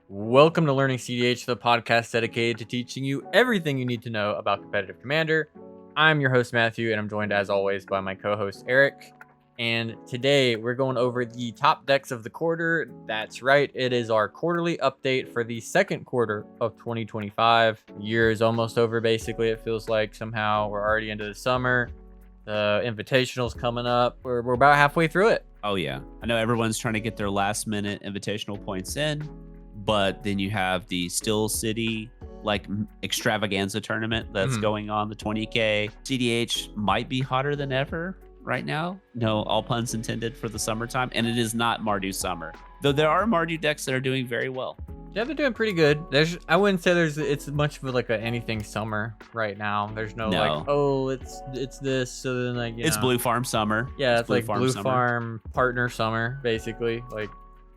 Welcome to Learning cEDH, the podcast dedicated to teaching you everything you need to know about competitive Commander. I'm your host, Matthew, and I'm joined as always by my co-host, Eric. And today we're going over the top decks of the quarter. That's right, it is our quarterly update for the second quarter of 2025. The year is almost over, basically. It feels like somehow we're already into the summer. The Invitational's coming up. We're about halfway through it. Oh, yeah. I know everyone's trying to get their last minute invitational points in, but then you have the Still City extravaganza tournament that's going on, the 20K. cEDH might be hotter than ever right now. No, all puns intended for the summertime. And it is not Mardu summer, though there are Mardu decks that are doing very well. Yeah, they're doing pretty good. I wouldn't say it's much of like a anything summer right now. There's no. Like, oh, it's this. So then like it's Blue Farm summer. Yeah, it's like Blue Farm partner summer, basically. Like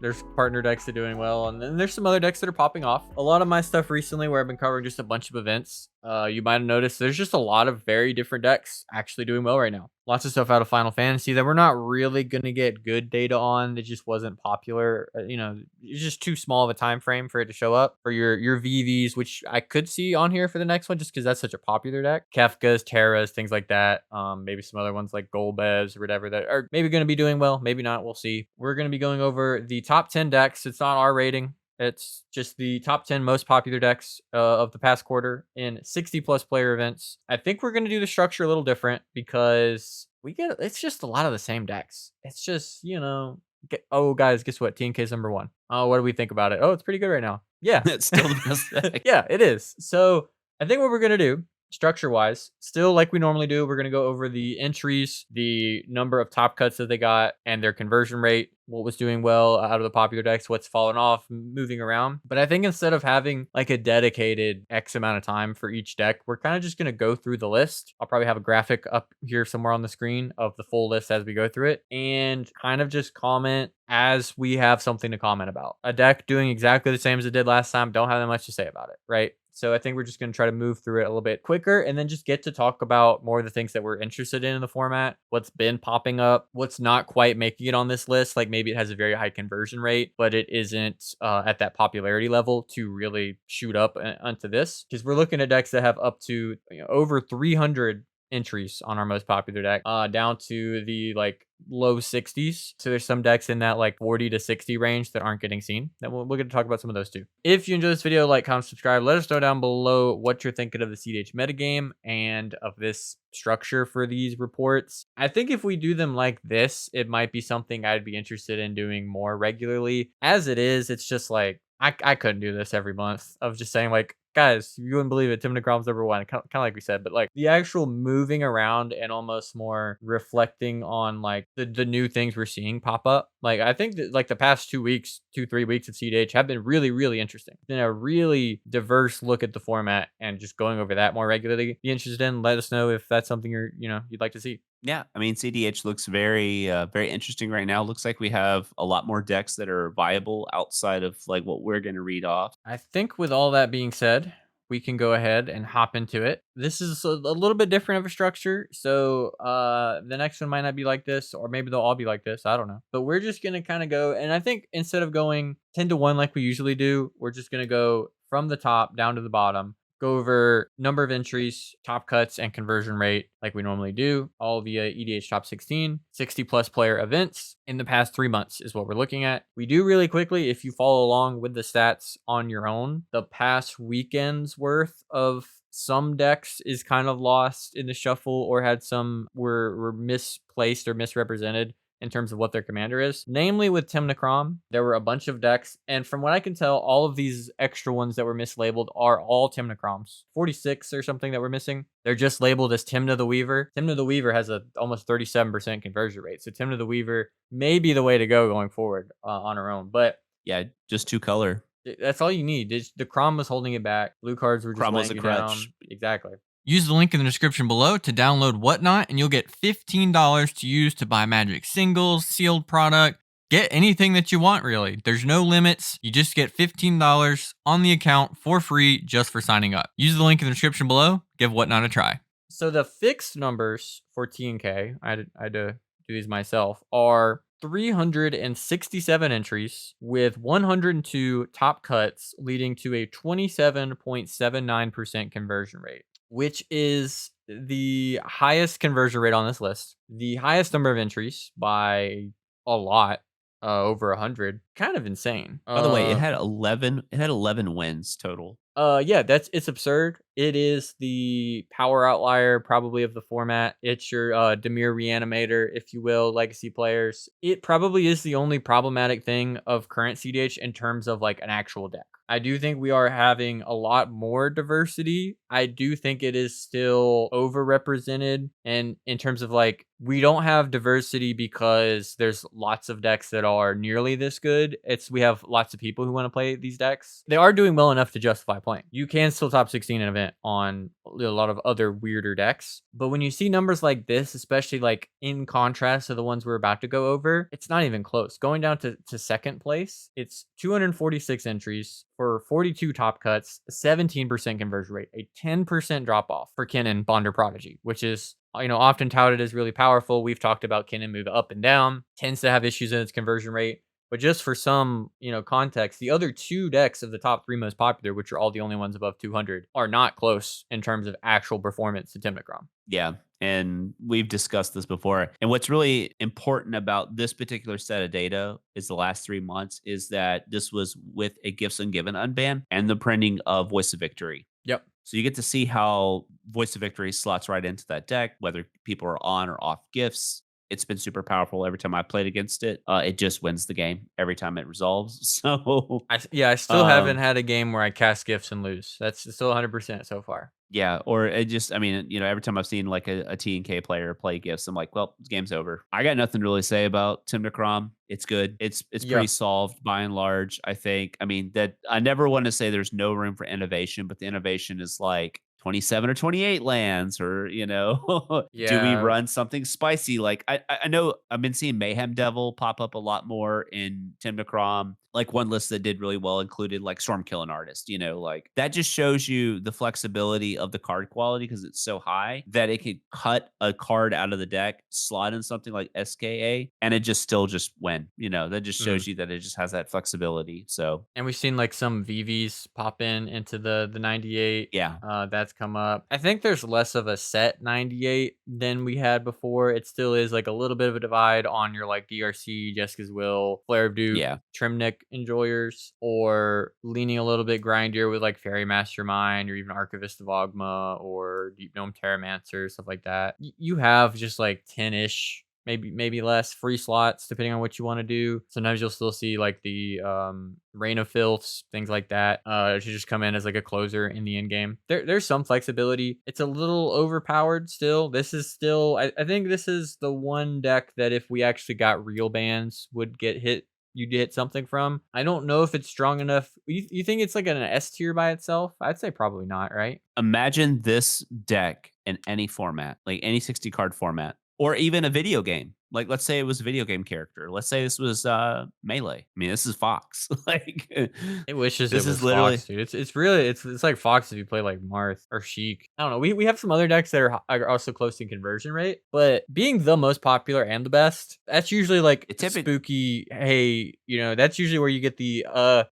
there's partner decks that are doing well, and then there's some other decks that are popping off. A lot of my stuff recently where I've been covering just a bunch of events, you might have noticed there's just a lot of very different decks actually doing well right now. Lots of stuff out of Final Fantasy that we're not really going to get good data on. It just wasn't popular. It's just too small of a time frame for it to show up. For your VVs, which I could see on here for the next one just because that's such a popular deck. Kefkas, Terras, things like that. Maybe some other ones like Golbez or whatever that are maybe going to be doing well. Maybe not. We'll see. We're going to be going over the top 10 decks. It's not our rating. It's just the top 10 most popular decks of the past quarter in 60 plus player events. I think we're going to do the structure a little different because it's just a lot of the same decks. It's just, oh guys, guess what? TNK's number one. Oh, what do we think about it? Oh, it's pretty good right now. Yeah. It's still the best deck. Yeah, it is. So I think what we're going to do, structure wise, still like we normally do, we're going to go over the entries, the number of top cuts that they got, and their conversion rate, what was doing well out of the popular decks, what's fallen off, moving around. But I think instead of having like a dedicated X amount of time for each deck, we're kind of just going to go through the list. I'll probably have a graphic up here somewhere on the screen of the full list as we go through it, and kind of just comment as we have something to comment about. A deck doing exactly the same as it did last time, don't have that much to say about it, right? So I think we're just going to try to move through it a little bit quicker and then just get to talk about more of the things that we're interested in the format, what's been popping up, what's not quite making it on this list. Like maybe it has a very high conversion rate, but it isn't at that popularity level to really shoot up onto this. Because we're looking at decks that have up to over 300 entries on our most popular deck, down to the low 60s. So there's some decks in that 40 to 60 range that aren't getting seen. That we're going to talk about some of those too. If you enjoy this video, like, comment, subscribe. Let us know down below what you're thinking of the cEDH metagame and of this structure for these reports. I think if we do them like this, it might be something I'd be interested in doing more regularly. As it is, it's just like I couldn't do this every month of just saying guys, you wouldn't believe it, Tymna Kraum's number one, kind of like we said, but the actual moving around and almost more reflecting on the new things we're seeing pop up. I think that the past 3 weeks of cEDH have been really, really interesting. It's been a really diverse look at the format, and just going over that more regularly. Be interested in, let us know if that's something you'd like to see. Yeah, I mean, cEDH looks very, very interesting right now. Looks like we have a lot more decks that are viable outside of what we're going to read off. I think with all that being said, we can go ahead and hop into it. This is a little bit different of a structure. So the next one might not be like this, or maybe they'll all be like this. I don't know. But we're just going to kind of go. And I think instead of going 10 to 1 like we usually do, we're just going to go from the top down to the bottom. Go over number of entries, top cuts, and conversion rate like we normally do, all via EDH Top 16, 60 plus player events in the past 3 months is what we're looking at. We do really quickly, if you follow along with the stats on your own, the past weekend's worth of some decks is kind of lost in the shuffle or had some were misplaced or misrepresented in terms of what their commander is. Namely with Tymna Kraum, there were a bunch of decks, and from what I can tell, all of these extra ones that were mislabeled are all Tymna Kraums. 46 or something that we're missing. They're just labeled as Tymna the Weaver. Tymna the Weaver has a almost 37% conversion rate, so Tymna the Weaver may be the way to go going forward on her own. But yeah, just 2 color. That's all you need. The Kraum was holding it back. Blue cards were just Kraum was a crutch. Down. Exactly. Use the link in the description below to download Whatnot, and you'll get $15 to use to buy Magic singles, sealed product, get anything that you want, really. There's no limits. You just get $15 on the account for free just for signing up. Use the link in the description below. Give Whatnot a try. So the fixed numbers for TNK, I had to do these myself, are 367 entries with 102 top cuts, leading to a 27.79% conversion rate, which is the highest conversion rate on this list, the highest number of entries by a lot, over 100. Kind of insane. By the way, it had 11. It had 11 wins total. Yeah, it's absurd. It is the power outlier probably of the format. It's your Demir reanimator, if you will, legacy players. It probably is the only problematic thing of current CDH in terms of like an actual deck. I do think we are having a lot more diversity. I do think it is still overrepresented, and in terms of like, we don't have diversity because there's lots of decks that are nearly this good. It's we have lots of people who want to play these decks. They are doing well enough to justify playing. You can still top 16 an event on a lot of other weirder decks, but when you see numbers like this, especially like in contrast to the ones we're about to go over, it's not even close. Going down to second place, it's 246 entries for 42 top cuts, 17% conversion rate, a 10% drop off for Kinnan Bonder Prodigy, which is often touted as really powerful. We've talked about Kinnan move up and down, tends to have issues in its conversion rate. But just for some, context, the other two decks of the top three most popular, which are all the only ones above 200, are not close in terms of actual performance to Tymna. Yeah. And we've discussed this before. And what's really important about this particular set of data is the last 3 months is that this was with a Gifts Ungiven unban and the printing of Voice of Victory. Yep. So you get to see how Voice of Victory slots right into that deck, whether people are on or off gifts. It's been super powerful every time I played against it. It just wins the game every time it resolves. So I still haven't had a game where I cast gifts and lose. That's still 100% so far. yeah, or it just, I mean, every time I've seen like a T and K player play gifts, I'm like, well, this game's over. I got nothing to really say about Tymna. It's good. It's Yeah. pretty solved by and large, I think. I mean, that I never want to say there's no room for innovation, but the innovation is like 27 or 28 lands, or do we Yeah. run something spicy? Like I know I've been seeing Mayhem Devil pop up a lot more in Tymna. Like one list that did really well included like Storm Killing Artist, like that just shows you the flexibility of the card quality because it's so high that it could cut a card out of the deck, slot in something like SKA, and it just still just win. That just shows you that it just has that flexibility. So And we've seen like some VVs pop into the 98. yeah. That's come up. I think there's less of a set 98 than we had before. It still is like a little bit of a divide on your like DRC, Jessica's Will, Flare of Duke, Yeah. Trimnick enjoyers, or leaning a little bit grindier with like Fairy Mastermind or even Archivist of Ogma or Deep Gnome Terramancer, stuff like that. You have just like 10-ish, maybe less free slots depending on what you want to do. Sometimes you'll still see like the Reign of Filths, things like that. It should just come in as like a closer in the end game. There's some flexibility. It's a little overpowered still. This is still, I think this is the one deck that if we actually got real bans would get hit. You'd hit something from. I don't know if it's strong enough. You think it's like an S tier by itself? I'd say probably not, right? Imagine this deck in any format, like any 60 card format, or even a video game. Like, let's say it was a video game character. Let's say this was Melee. I mean, this is Fox. Like, It wishes this it was is literally Fox, dude. It's really it's like Fox if you play like Marth or Sheik. I don't know. We have some other decks that are also close in conversion rate, but being the most popular and the best, that's usually like spooky. Hey, that's usually where you get the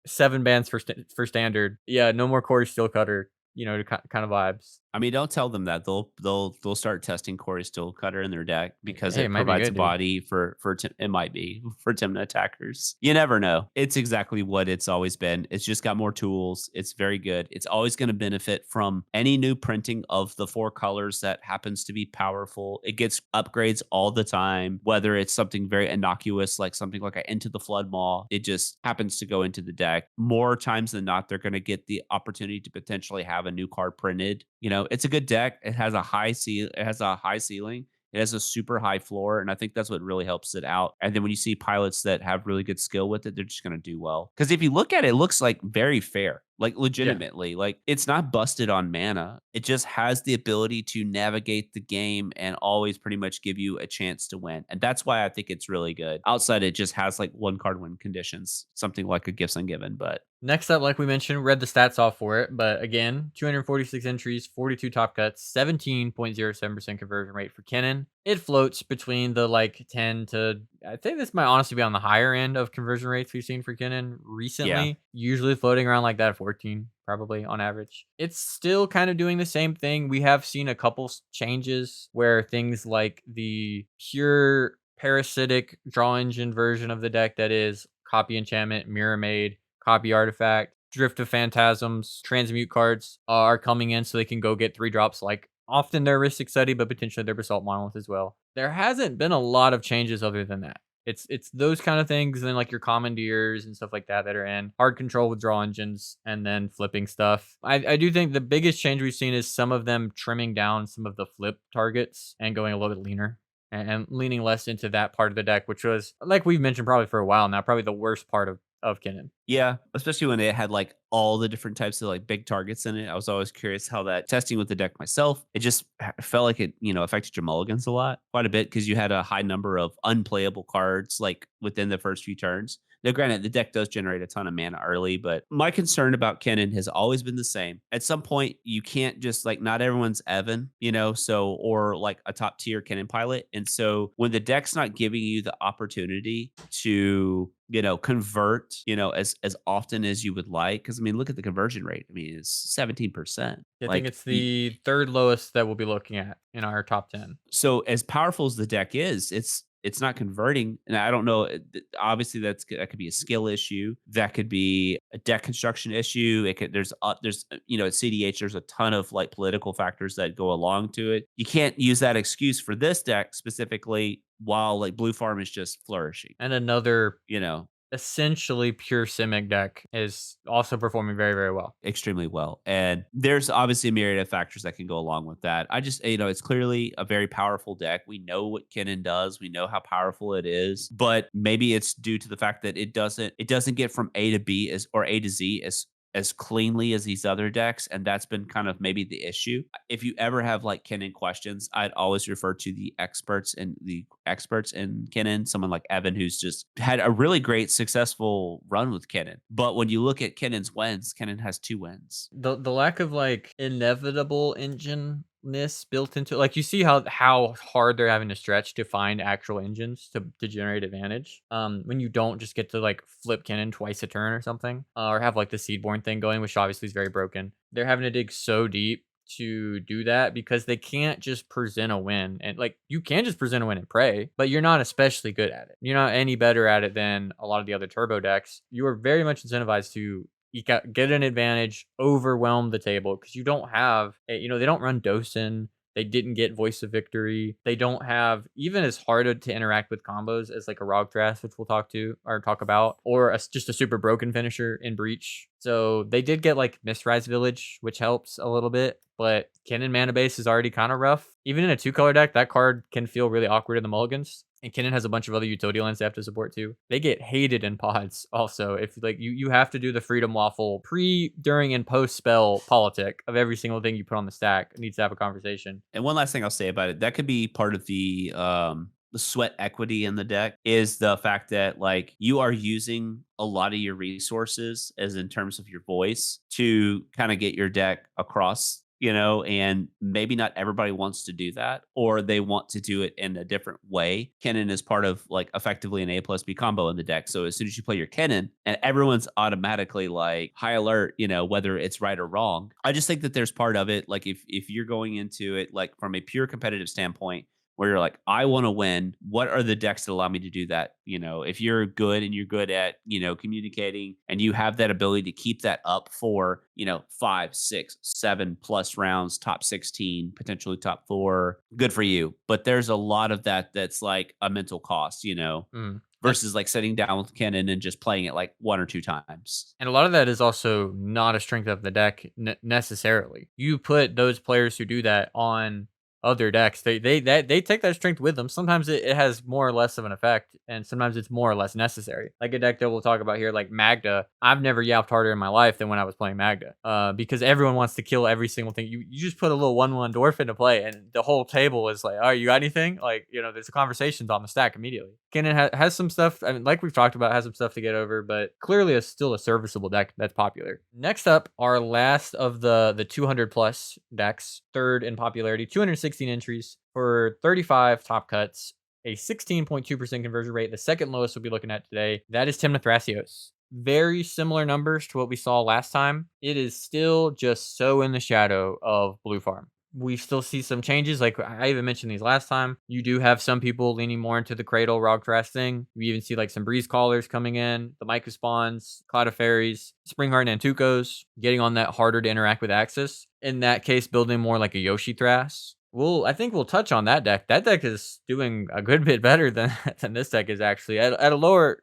7 bans for standard. Yeah, no more Corey Steel Cutter. Kind of vibes. I mean, don't tell them that. They'll start testing Corey Steel Cutter in their deck because it might be provides good, a body for it might be for Tymna attackers. You never know. It's exactly what it's always been. It's just got more tools. It's very good. It's always going to benefit from any new printing of the 4 colors that happens to be powerful. It gets upgrades all the time, whether it's something very innocuous like something like a Into the Flood Maw. It just happens to go into the deck. More times than not, they're going to get the opportunity to potentially have a new card printed. It's a good deck. It has a high ceiling. It has a super high floor, and I think that's what really helps it out. And then when you see pilots that have really good skill with it, they're just going to do well. Because if you look at it, it looks like very fair. Like legitimately, like it's not busted on mana. It just has the ability to navigate the game and always pretty much give you a chance to win. And that's why I think it's really good. Outside, it just has like 1 card win conditions, something like a Gifts Ungiven. But next up, like we mentioned, read the stats off for it. But again, 246 entries, 42 top cuts, 17.07% conversion rate for Kinnan. it floats between the like 10 to, I think this might honestly be on the higher end of conversion rates we've seen for Kinnan Yeah. recently, usually floating around like that 14 probably on average. It's still kind of doing the same thing. We have seen a couple changes where things like the pure parasitic draw engine version of the deck, that is copy enchantment, mirror maid, copy artifact, drift of phantasms, transmute cards are coming in so they can go get 3 drops like often their Ristic Study, but potentially their Basalt Monolith as well. There hasn't been a lot of changes other than that. It's those kind of things, and then like your commandeers and stuff like that are in hard control with draw engines, and then flipping stuff. I do think the biggest change we've seen is some of them trimming down some of the flip targets and going a little bit leaner and leaning less into that part of the deck, which was, like we've mentioned probably for a while now, probably the worst part of Kinnan. Yeah, especially when it had like all the different types of like big targets in it. I was always curious how that testing with the deck myself, it just felt like it, affected your mulligans a lot, quite a bit, because you had a high number of unplayable cards like within the first few turns. Now, granted, the deck does generate a ton of mana early, but my concern about Kinnan has always been the same. At some point, you can't just like, not everyone's Evan, or like a top tier Kinnan pilot. And so when the deck's not giving you the opportunity to convert, as often as you would like. Cause I mean, look at the conversion rate. I mean, it's 17%. I think it's the third lowest that we'll be looking at in our top 10. So as powerful as the deck is, it's not converting. And I don't know. Obviously, that could be a skill issue. That could be a deck construction issue. There's at cEDH, there's a ton of like political factors that go along to it. You can't use that excuse for this deck specifically while like Blue Farm is just flourishing. And another You know, essentially pure Simic deck is also performing very, very well. extremely well. And there's obviously a myriad of factors that can go along with that. I just, it's clearly a very powerful deck. We know what Kinnan does. We know how powerful it is, but maybe it's due to the fact that it doesn't get from A to B or A to Z as cleanly as these other decks, and that's been kind of maybe the issue. If you ever have like Kinnan questions, I'd always refer to the experts in Kinnan, someone like Evan, who's just had a really great successful run with Kinnan. But when you look at Kinnan's wins, Kinnan has 2 wins. The lack of like inevitable engine built into, like, you see how hard they're having to stretch to find actual engines to generate advantage when you don't just get to like flip Kinnan twice a turn or something, or have like the Seedborn thing going, which obviously is very broken. They're having to dig so deep to do that because they can't just present a win. And like, you can just present a win and pray, but you're not especially good at it. You're not any better at it than a lot of the other turbo decks. You are very much incentivized to get an advantage, overwhelm the table, because you don't have, they don't run Dosen. They didn't get Voice of Victory. They don't have even as hard to interact with combos as like a Rograkh, which we'll talk about, or just a super broken finisher in Breach. So they did get like Mistrise Village, which helps a little bit, but Kinnan mana base is already kind of rough. Even in a 2-color deck, that card can feel really awkward in the mulligans. And Kinnan has a bunch of other utility lands they have to support too. They get hated in pods also. If like you have to do the Freedom Waffle pre, during, and post spell politic of every single thing you put on the stack. It needs to have a conversation. And one last thing I'll say about it, that could be part of the sweat equity in the deck, is the fact that like you are using a lot of your resources as in terms of your voice to kind of get your deck across, and maybe not everybody wants to do that, or they want to do it in a different way. Kinnan is part of like effectively an A+B combo in the deck. So as soon as you play your Kinnan, and everyone's automatically like high alert, whether it's right or wrong. I just think that there's part of it, like if you're going into it like from a pure competitive standpoint, where you're like, I want to win. What are the decks that allow me to do that? If you're good and you're good at, communicating, and you have that ability to keep that up for, 5, 6, 7+ rounds, top 16, potentially top 4, good for you. But there's a lot of that's like a mental cost, versus like sitting down with Kinnan and just playing it like 1 or 2 times. And a lot of that is also not a strength of the deck necessarily. You put those players who do that on other decks, they take that strength with them. Sometimes it has more or less of an effect, and sometimes it's more or less necessary. Like a deck that we'll talk about here, like Magda. I've never yapped harder in my life than when I was playing Magda, because everyone wants to kill every single thing. You just put a little 1/1 dwarf into play, and the whole table is like, oh, you got anything? Like, there's conversations on the stack immediately. Kinnan has some stuff, I mean, like we've talked about, has some stuff to get over, but clearly it's still a serviceable deck that's popular. Next up, our last of the 200+ decks, third in popularity, 260 116 entries for 35 top cuts, a 16.2% conversion rate. The second lowest we'll be looking at today, that is Tymna Thrasios. Very similar numbers to what we saw last time. It is still just so in the shadow of Blue Farm. We still see some changes. Like I even mentioned these last time. You do have some people leaning more into the Cradle Rograkh thing. We even see like some Breeze Callers coming in, the Micah Spawns, Cloud of Fairies, Springheart Nantukos, getting on that harder to interact with axis. In that case, building more like a Yoshi Thras. I think we'll touch on that deck. That deck is doing a good bit better than this deck is actually at a lower,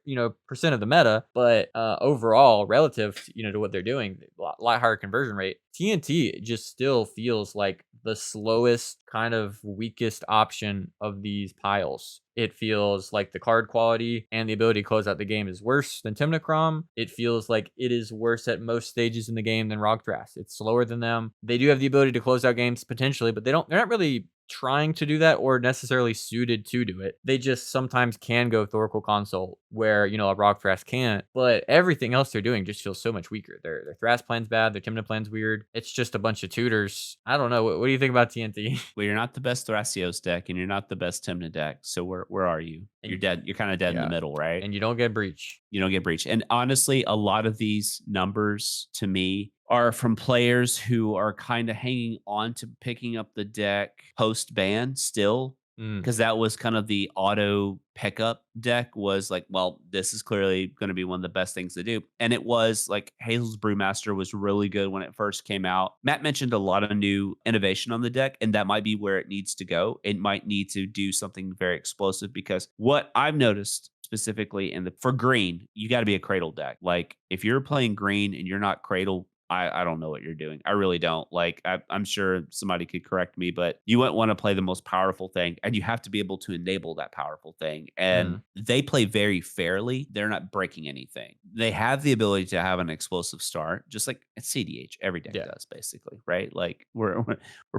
percent of the meta, but overall, relative, to what they're doing, a lot higher conversion rate. TNT just still feels like the slowest, kind of weakest option of these piles. It feels like the card quality and the ability to close out the game is worse than Tymna Kraum. It feels like it is worse at most stages in the game than Rograkh. It's slower than them. They do have the ability to close out games potentially, but they're not really trying to do that or necessarily suited to do it. They just sometimes can go Thoracle Console where, a Rograkh can't, but everything else they're doing just feels so much weaker. Their Thras plan's bad, their Tymna plan's weird. It's just a bunch of tutors. I don't know. What do you think about TNT? Well, you're not the best Thrasios deck, and you're not the best Tymna deck. So where are you? You're dead. You're kind of dead in the middle, right? And you don't get breach. You don't get breach. And honestly, a lot of these numbers to me are from players who are kind of hanging on to picking up the deck post ban still. Because that was kind of the auto pickup deck was like, well, this is clearly going to be one of the best things to do. And it was like Hazel's Brewmaster was really good when it first came out. Matt mentioned a lot of new innovation on the deck, and that might be where it needs to go. It might need to do something very explosive because what I've noticed specifically for green, you got to be a cradle deck. Like if you're playing green and you're not cradle, I don't know what you're doing. I really don't. Like, I'm sure somebody could correct me, but you wouldn't want to play the most powerful thing, and you have to be able to enable that powerful thing. And they play very fairly. They're not breaking anything. They have the ability to have an explosive start, just like at cEDH, every deck does, basically, right? Like we're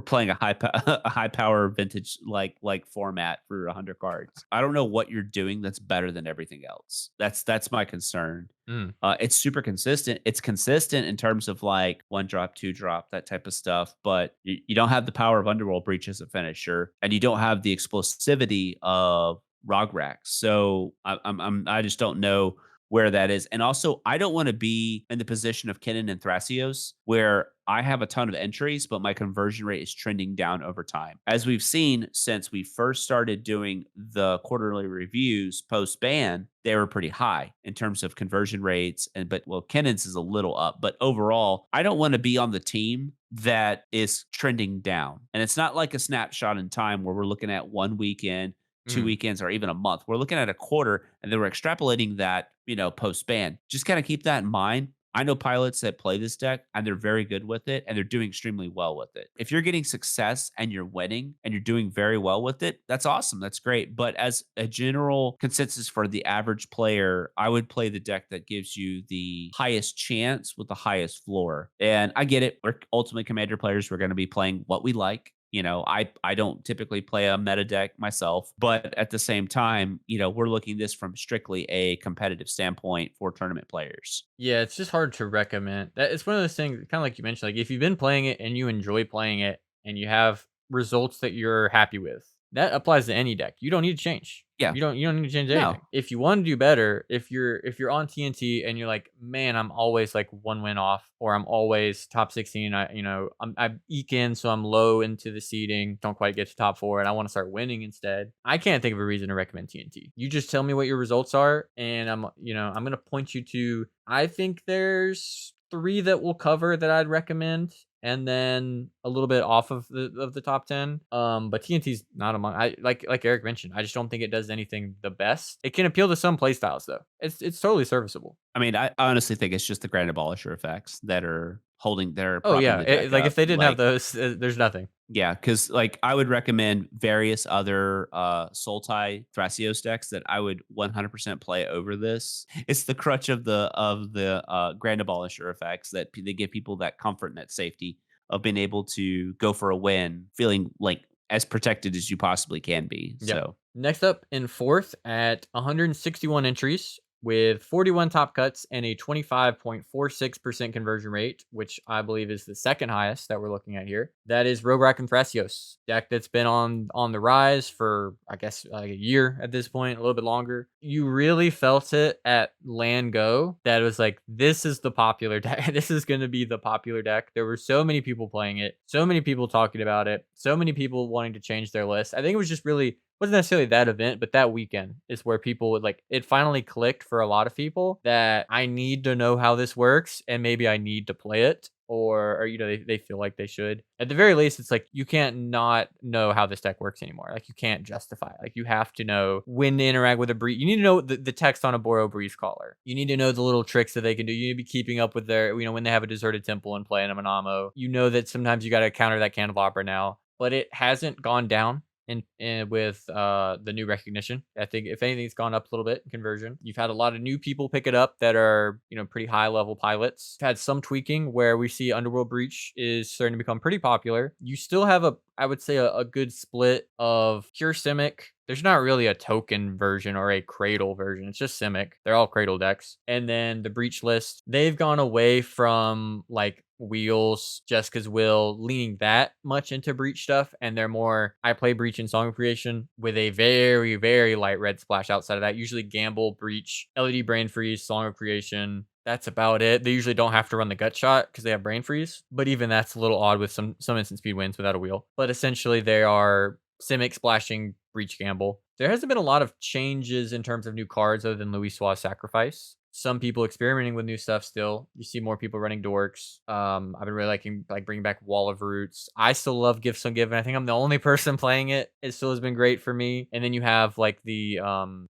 playing a high power vintage like format for 100 cards. I don't know what you're doing that's better than everything else. That's my concern. It's super consistent. It's consistent in terms of like 1-drop, 2-drop, that type of stuff, but you don't have the power of Underworld Breach as a finisher, and you don't have the explosivity of Rograkh. So I just don't know where that is. And also, I don't want to be in the position of Kinnan and Thrasios where I have a ton of entries, but my conversion rate is trending down over time. As we've seen since we first started doing the quarterly reviews post ban, they were pretty high in terms of conversion rates. But Kinnan's is a little up. But overall, I don't want to be on the team that is trending down. And it's not like a snapshot in time where we're looking at 1 weekend, 2 weekends, or even a month. We're looking at a quarter, and then we're extrapolating that, post ban. Just kind of keep that in mind. I know pilots that play this deck and they're very good with it and they're doing extremely well with it. If you're getting success and you're winning and you're doing very well with it, that's awesome. That's great. But as a general consensus for the average player, I would play the deck that gives you the highest chance with the highest floor. And I get it. We're ultimate commander players. We're going to be playing what we like. I don't typically play a meta deck myself, but at the same time, we're looking at this from strictly a competitive standpoint for tournament players. Yeah, it's just hard to recommend. It's one of those things, kind of like you mentioned, like if you've been playing it and you enjoy playing it and you have results that you're happy with, that applies to any deck. You don't need to change. Yeah. You don't need to change anything. If you want to do better, if you're on TNT and you're like, man, I'm always like 1 win off, or I'm always top 16. I eke in, so I'm low into the seeding, don't quite get to top 4, and I want to start winning instead. I can't think of a reason to recommend TNT. You just tell me what your results are, and I'm gonna point you to. I think there's 3 that will cover that I'd recommend, and then a little bit off of the top 10. But TNT's not among. I like Eric mentioned. I just don't think it does anything the best. It can appeal to some playstyles though. It's totally serviceable. I mean, I honestly think it's just the Grand Abolisher effects that are holding their. Oh yeah, like if they didn't have those, there's nothing. Yeah, because like I would recommend various other Sultai Thrasios decks that I would 100% play over this. It's the crutch of the Grand Abolisher effects that they give people that comfort and that safety of being able to go for a win, feeling like as protected as you possibly can be. Yep. So next up in 4th at 161 entries, with 41 top cuts and a 25.46% conversion rate, which I believe is the second highest that we're looking at here. That is Rograkh and Thrasios, deck that's been on the rise for, I guess, like a year at this point, a little bit longer. You really felt it at LAN Go that it was like, this is the popular deck. This is going to be the popular deck. There were so many people playing it, so many people talking about it, so many people wanting to change their list. I think it was just really, wasn't necessarily that event, but that weekend is where people would like, it finally clicked for a lot of people that I need to know how this works and maybe I need to play it. Or you know, they feel like they should. At the very least, it's like you can't not know how this deck works anymore. Like you can't justify it. Like you have to know when to interact with a breeze. You need to know the text on a Boro Breeze Caller. You need to know the little tricks that they can do. You need to be keeping up with their, you know, when they have a deserted temple and play in a Manamo. You know that sometimes you got to counter that Candelabra now. But it hasn't gone down in with the new recognition. I think if anything, it's gone up a little bit in conversion. You've had a lot of new people pick it up that are, you know, pretty high level pilots. You've had some tweaking where we see Underworld Breach is starting to become pretty popular. You still have I would say a good split of pure Simic. There's not really a token version or a Cradle version. It's just Simic. They're all Cradle decks. And then the Breach list, they've gone away from like Wheels, Jessica's Will, leaning that much into Breach stuff. And they're more, I play Breach in Song of Creation with a very, very light red splash outside of that. Usually Gamble, Breach, LED Brain Freeze, Song of Creation. That's about it. They usually don't have to run the gut shot because they have brain freeze. But even that's a little odd with some instant speed wins without a wheel. But essentially they are Simic splashing Breach Gamble. There hasn't been a lot of changes in terms of new cards other than Louis Sacrifice. Some people experimenting with new stuff still. You see more people running Dorks. I've been really liking bringing back Wall of Roots. I still love Gifts Ungiven. I think I'm the only person playing it. It still has been great for me. And then you have like the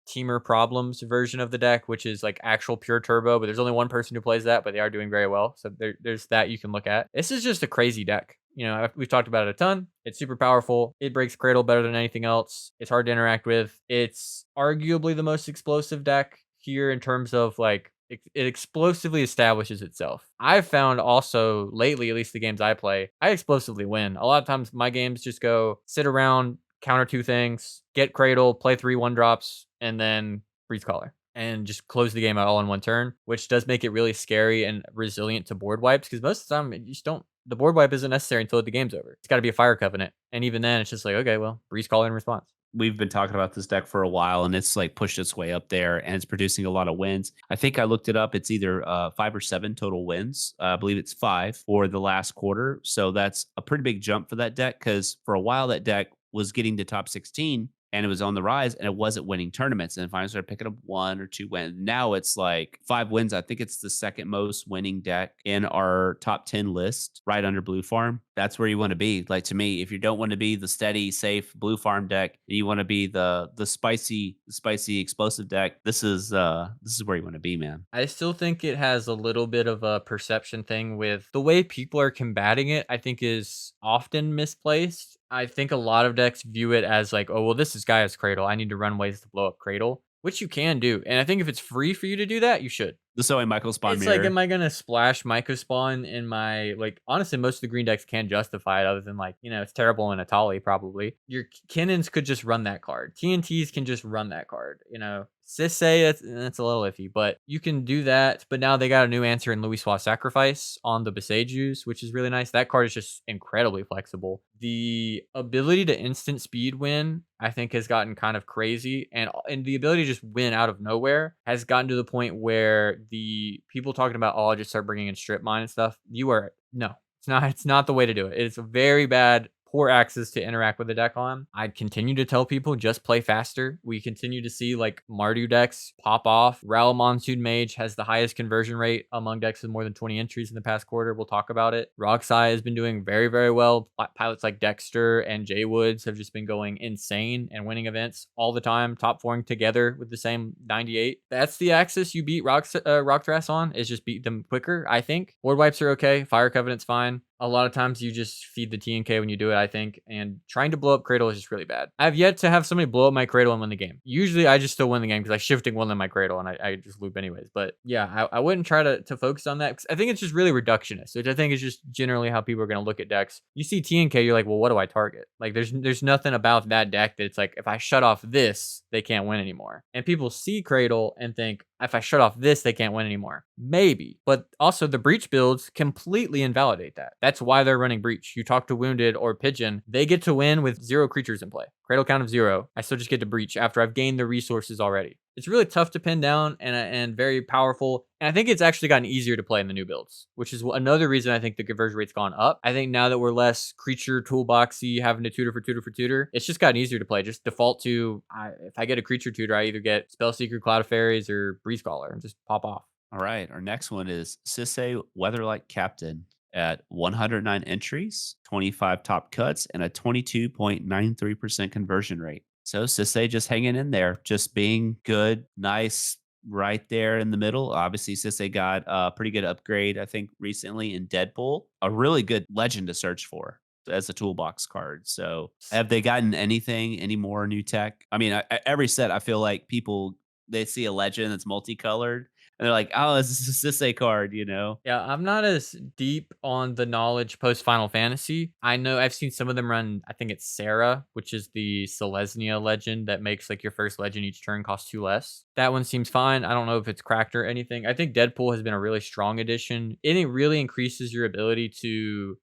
Teamer Problems version of the deck, which is like actual pure turbo, but there's only one person who plays that, but they are doing very well. So there's that you can look at. This is just a crazy deck. You know, we've talked about it a ton. It's super powerful. It breaks Cradle better than anything else. It's hard to interact with. It's arguably the most explosive deck here in terms of like it explosively establishes itself. I've found also lately, at least the games I play, I explosively win. A lot of times my games just go sit around, counter two things, get Cradle, play 3 1-drops, and then Breeze Caller. And just close the game out all in one turn, which does make it really scary and resilient to board wipes because most of the time you just don't. The board wipe isn't necessary until the game's over. It's got to be a Fire Covenant. And even then, it's just like, okay, well, Breeze Caller in response. We've been talking about this deck for a while and it's like pushed its way up there and it's producing a lot of wins. I think I looked it up. It's either 5 or 7 total wins. I believe it's 5 for the last quarter. So that's a pretty big jump for that deck because for a while that deck was getting to top 16 and it was on the rise and it wasn't winning tournaments and finally started picking up 1 or 2 wins. Now it's like 5 wins. I think it's the second most winning deck in our top 10 list, right under Blue Farm. That's where you want to be. Like to me, if you don't want to be the steady, safe Blue Farm deck, and you want to be the spicy, explosive deck, this is where you want to be, man. I still think it has a little bit of a perception thing with the way people are combating it. I think is often misplaced. I think a lot of decks view it as like, oh, well, this is Gaia's Cradle. I need to run ways to blow up Cradle, which you can do. And I think if it's free for you to do that, you should. The Zoe Michael Spawn It's mirror. like, am I going to splash Myco Spawn in my, like, honestly, most of the green decks can justify it other than, like, you know, it's terrible in Etali, probably. Your Kinnans could just run that card. TNTs can just run that card, you know. Sisay, that's a little iffy, but you can do that. But now they got a new answer in Louis Sacrifice on the Besejus, which is really nice. That card is just incredibly flexible. The ability to instant speed win, I think, has gotten kind of crazy. And the ability to just win out of nowhere has gotten to the point where the people talking about, oh, I'll just start bringing in strip mine and stuff. No, it's not the way to do it. It's a very bad, poor axis to interact with the deck on. I'd continue to tell people just play faster. We continue to see like Mardu decks pop off. Ral Monsoon Mage has the highest conversion rate among decks with more than 20 entries in the past quarter. We'll talk about it. Roxai has been doing very, very well. Pilots like Dexter and Jay Woods have just been going insane and winning events all the time, top 4ing together with the same 98. That's the axis you beat Rock Thras on, is just beat them quicker, I think. Board wipes are okay. Fire Covenant's fine. A lot of times you just feed the TNK when you do it, I think, and trying to blow up Cradle is just really bad. I've yet to have somebody blow up my Cradle and win the game. Usually I just still win the game because I shifting one in my Cradle and I just loop anyways. But yeah, I wouldn't try to focus on that because I think it's just really reductionist, which I think is just generally how people are going to look at decks. You see TNK, you're like, well, what do I target? Like there's nothing about that deck that it's like, if I shut off this, they can't win anymore. And people see Cradle and think, if I shut off this, they can't win anymore. Maybe. But also the breach builds completely invalidate that. That's why they're running breach. You talk to Wounded or Pigeon, they get to win with 0 creatures in play. Cradle count of 0. I still just get to breach after I've gained the resources already. It's really tough to pin down and very powerful. And I think it's actually gotten easier to play in the new builds, which is another reason I think the conversion rate's gone up. I think now that we're less creature toolboxy, having to tutor for tutor for tutor, it's just gotten easier to play. Just default to, if I get a creature tutor, I either get Spellseeker, Cloud of Fairies, or Breeze Scholar and just pop off. All right. Our next one is Sisay Weatherlight Captain at 109 entries, 25 top cuts, and a 22.93% conversion rate. So Sisay just hanging in there, just being good, nice, right there in the middle. Obviously, Sisay got a pretty good upgrade, I think, recently in Deadpool. A really good legend to search for as a toolbox card. So have they gotten any more new tech? I mean, every set, I feel like people, they see a legend that's multicolored and they're like, oh, this is a Sisay card, you know? Yeah, I'm not as deep on the knowledge post Final Fantasy. I know I've seen some of them run, I think it's Sarah, which is the Selesnya legend that makes like your first legend each turn cost 2 less. That one seems fine. I don't know if it's cracked or anything. I think Deadpool has been a really strong addition. It really increases your ability to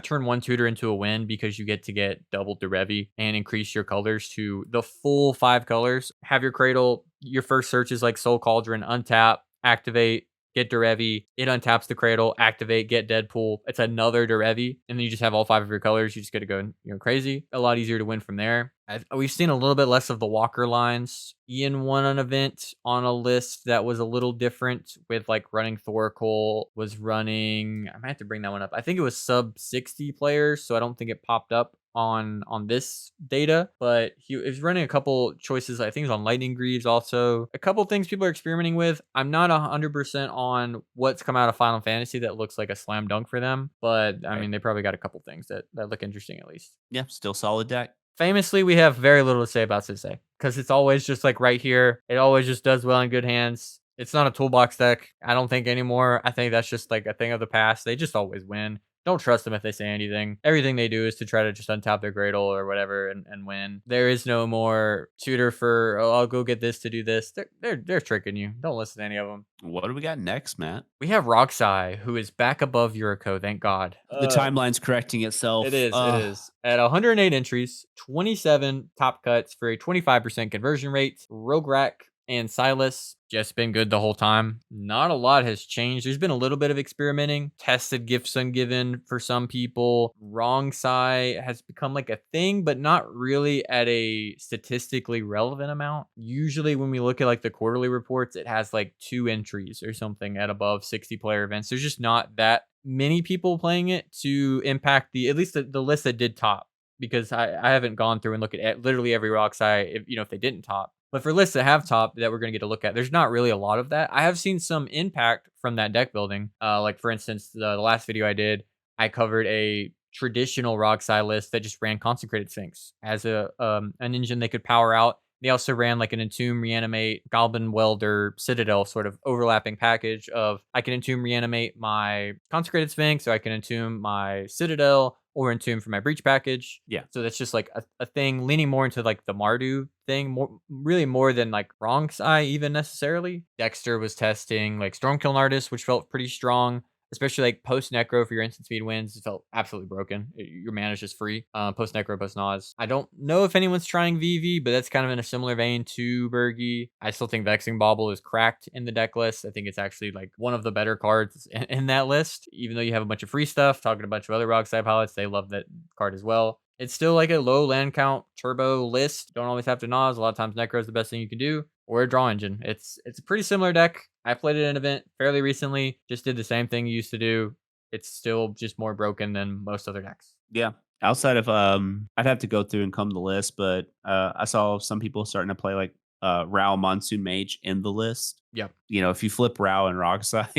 turn one tutor into a win because you get to get double Derevi and increase your colors to the full 5 colors. Have your Cradle, your first search is like Soul Cauldron, untap, activate, get Derevi, it untaps the Cradle, activate, get Deadpool. It's another Derevi, and then you just have all 5 of your colors. You just get to go crazy. A lot easier to win from there. We've seen a little bit less of the Walker lines. Ian won an event on a list that was a little different with like running Thoracle, was running, I might have to bring that one up. I think it was sub 60 players, so I don't think it popped up on this data, but he was running a couple choices. I think it was on Lightning Greaves also. A couple things people are experimenting with. I'm not 100% on what's come out of Final Fantasy that looks like a slam dunk for them, but I mean, they probably got a couple things that look interesting at least. Yeah, still solid deck. Famously, we have very little to say about Sisay because it's always just like right here. It always just does well in good hands. It's not a toolbox deck, I don't think anymore. I think that's just like a thing of the past. They just always win. Don't trust them if they say anything. Everything they do is to try to just untap their Cradle or whatever and win. There is no more tutor for, oh, I'll go get this to do this. They're tricking you. Don't listen to any of them. What do we got next, Matt? We have Rograkh, who is back above Yuriko, thank God. The timeline's correcting itself. It is. At 108 entries, 27 top cuts for a 25% conversion rate. Rograkh and Silas just been good the whole time. Not a lot has changed. There's been a little bit of experimenting. Tested Gifts Ungiven for some people. Wrong side has become like a thing, but not really at a statistically relevant amount. Usually when we look at like the quarterly reports, it has like 2 entries or something at above 60 player events. There's just not that many people playing it to impact at least the list that did top, because I haven't gone through and looked at literally every Rograkh if they didn't top. But for lists that have top that we're going to get a look at, there's not really a lot of that. I have seen some impact from that deck building. Like, for instance, the last video I did, I covered a traditional Rograkh list that just ran Consecrated Sphinx as an engine they could power out. They also ran like an Entomb, Reanimate, Goblin Welder, Citadel sort of overlapping package of I can Entomb, Reanimate my Consecrated Sphinx, or I can Entomb my Citadel, or Entomb for my Breach package. Yeah. So that's just like a thing leaning more into like the Mardu thing, really more than like Rograkh even necessarily. Dexter was testing like Stormkiln Artist, which felt pretty strong. Especially like post Necro for your instant speed wins. It felt absolutely broken. Your mana is just free. Post Necro, post Nas. I don't know if anyone's trying Vivi, but that's kind of in a similar vein to Bergie. I still think Vexing Bauble is cracked in the deck list. I think it's actually like one of the better cards in that list. Even though you have a bunch of free stuff, talking to a bunch of other Rograkh pilots, they love that card as well. It's still like a low land count turbo list. Don't always have to Nas. A lot of times Necro is the best thing you can do. Or a draw engine. It's a pretty similar deck. I played it in an event fairly recently. Just did the same thing you used to do. It's still just more broken than most other decks. Yeah. Outside of I'd have to go through and comb the list, but I saw some people starting to play like Rao Monsoon Mage in the list. Yep. You know, if you flip Rao and Rograkh,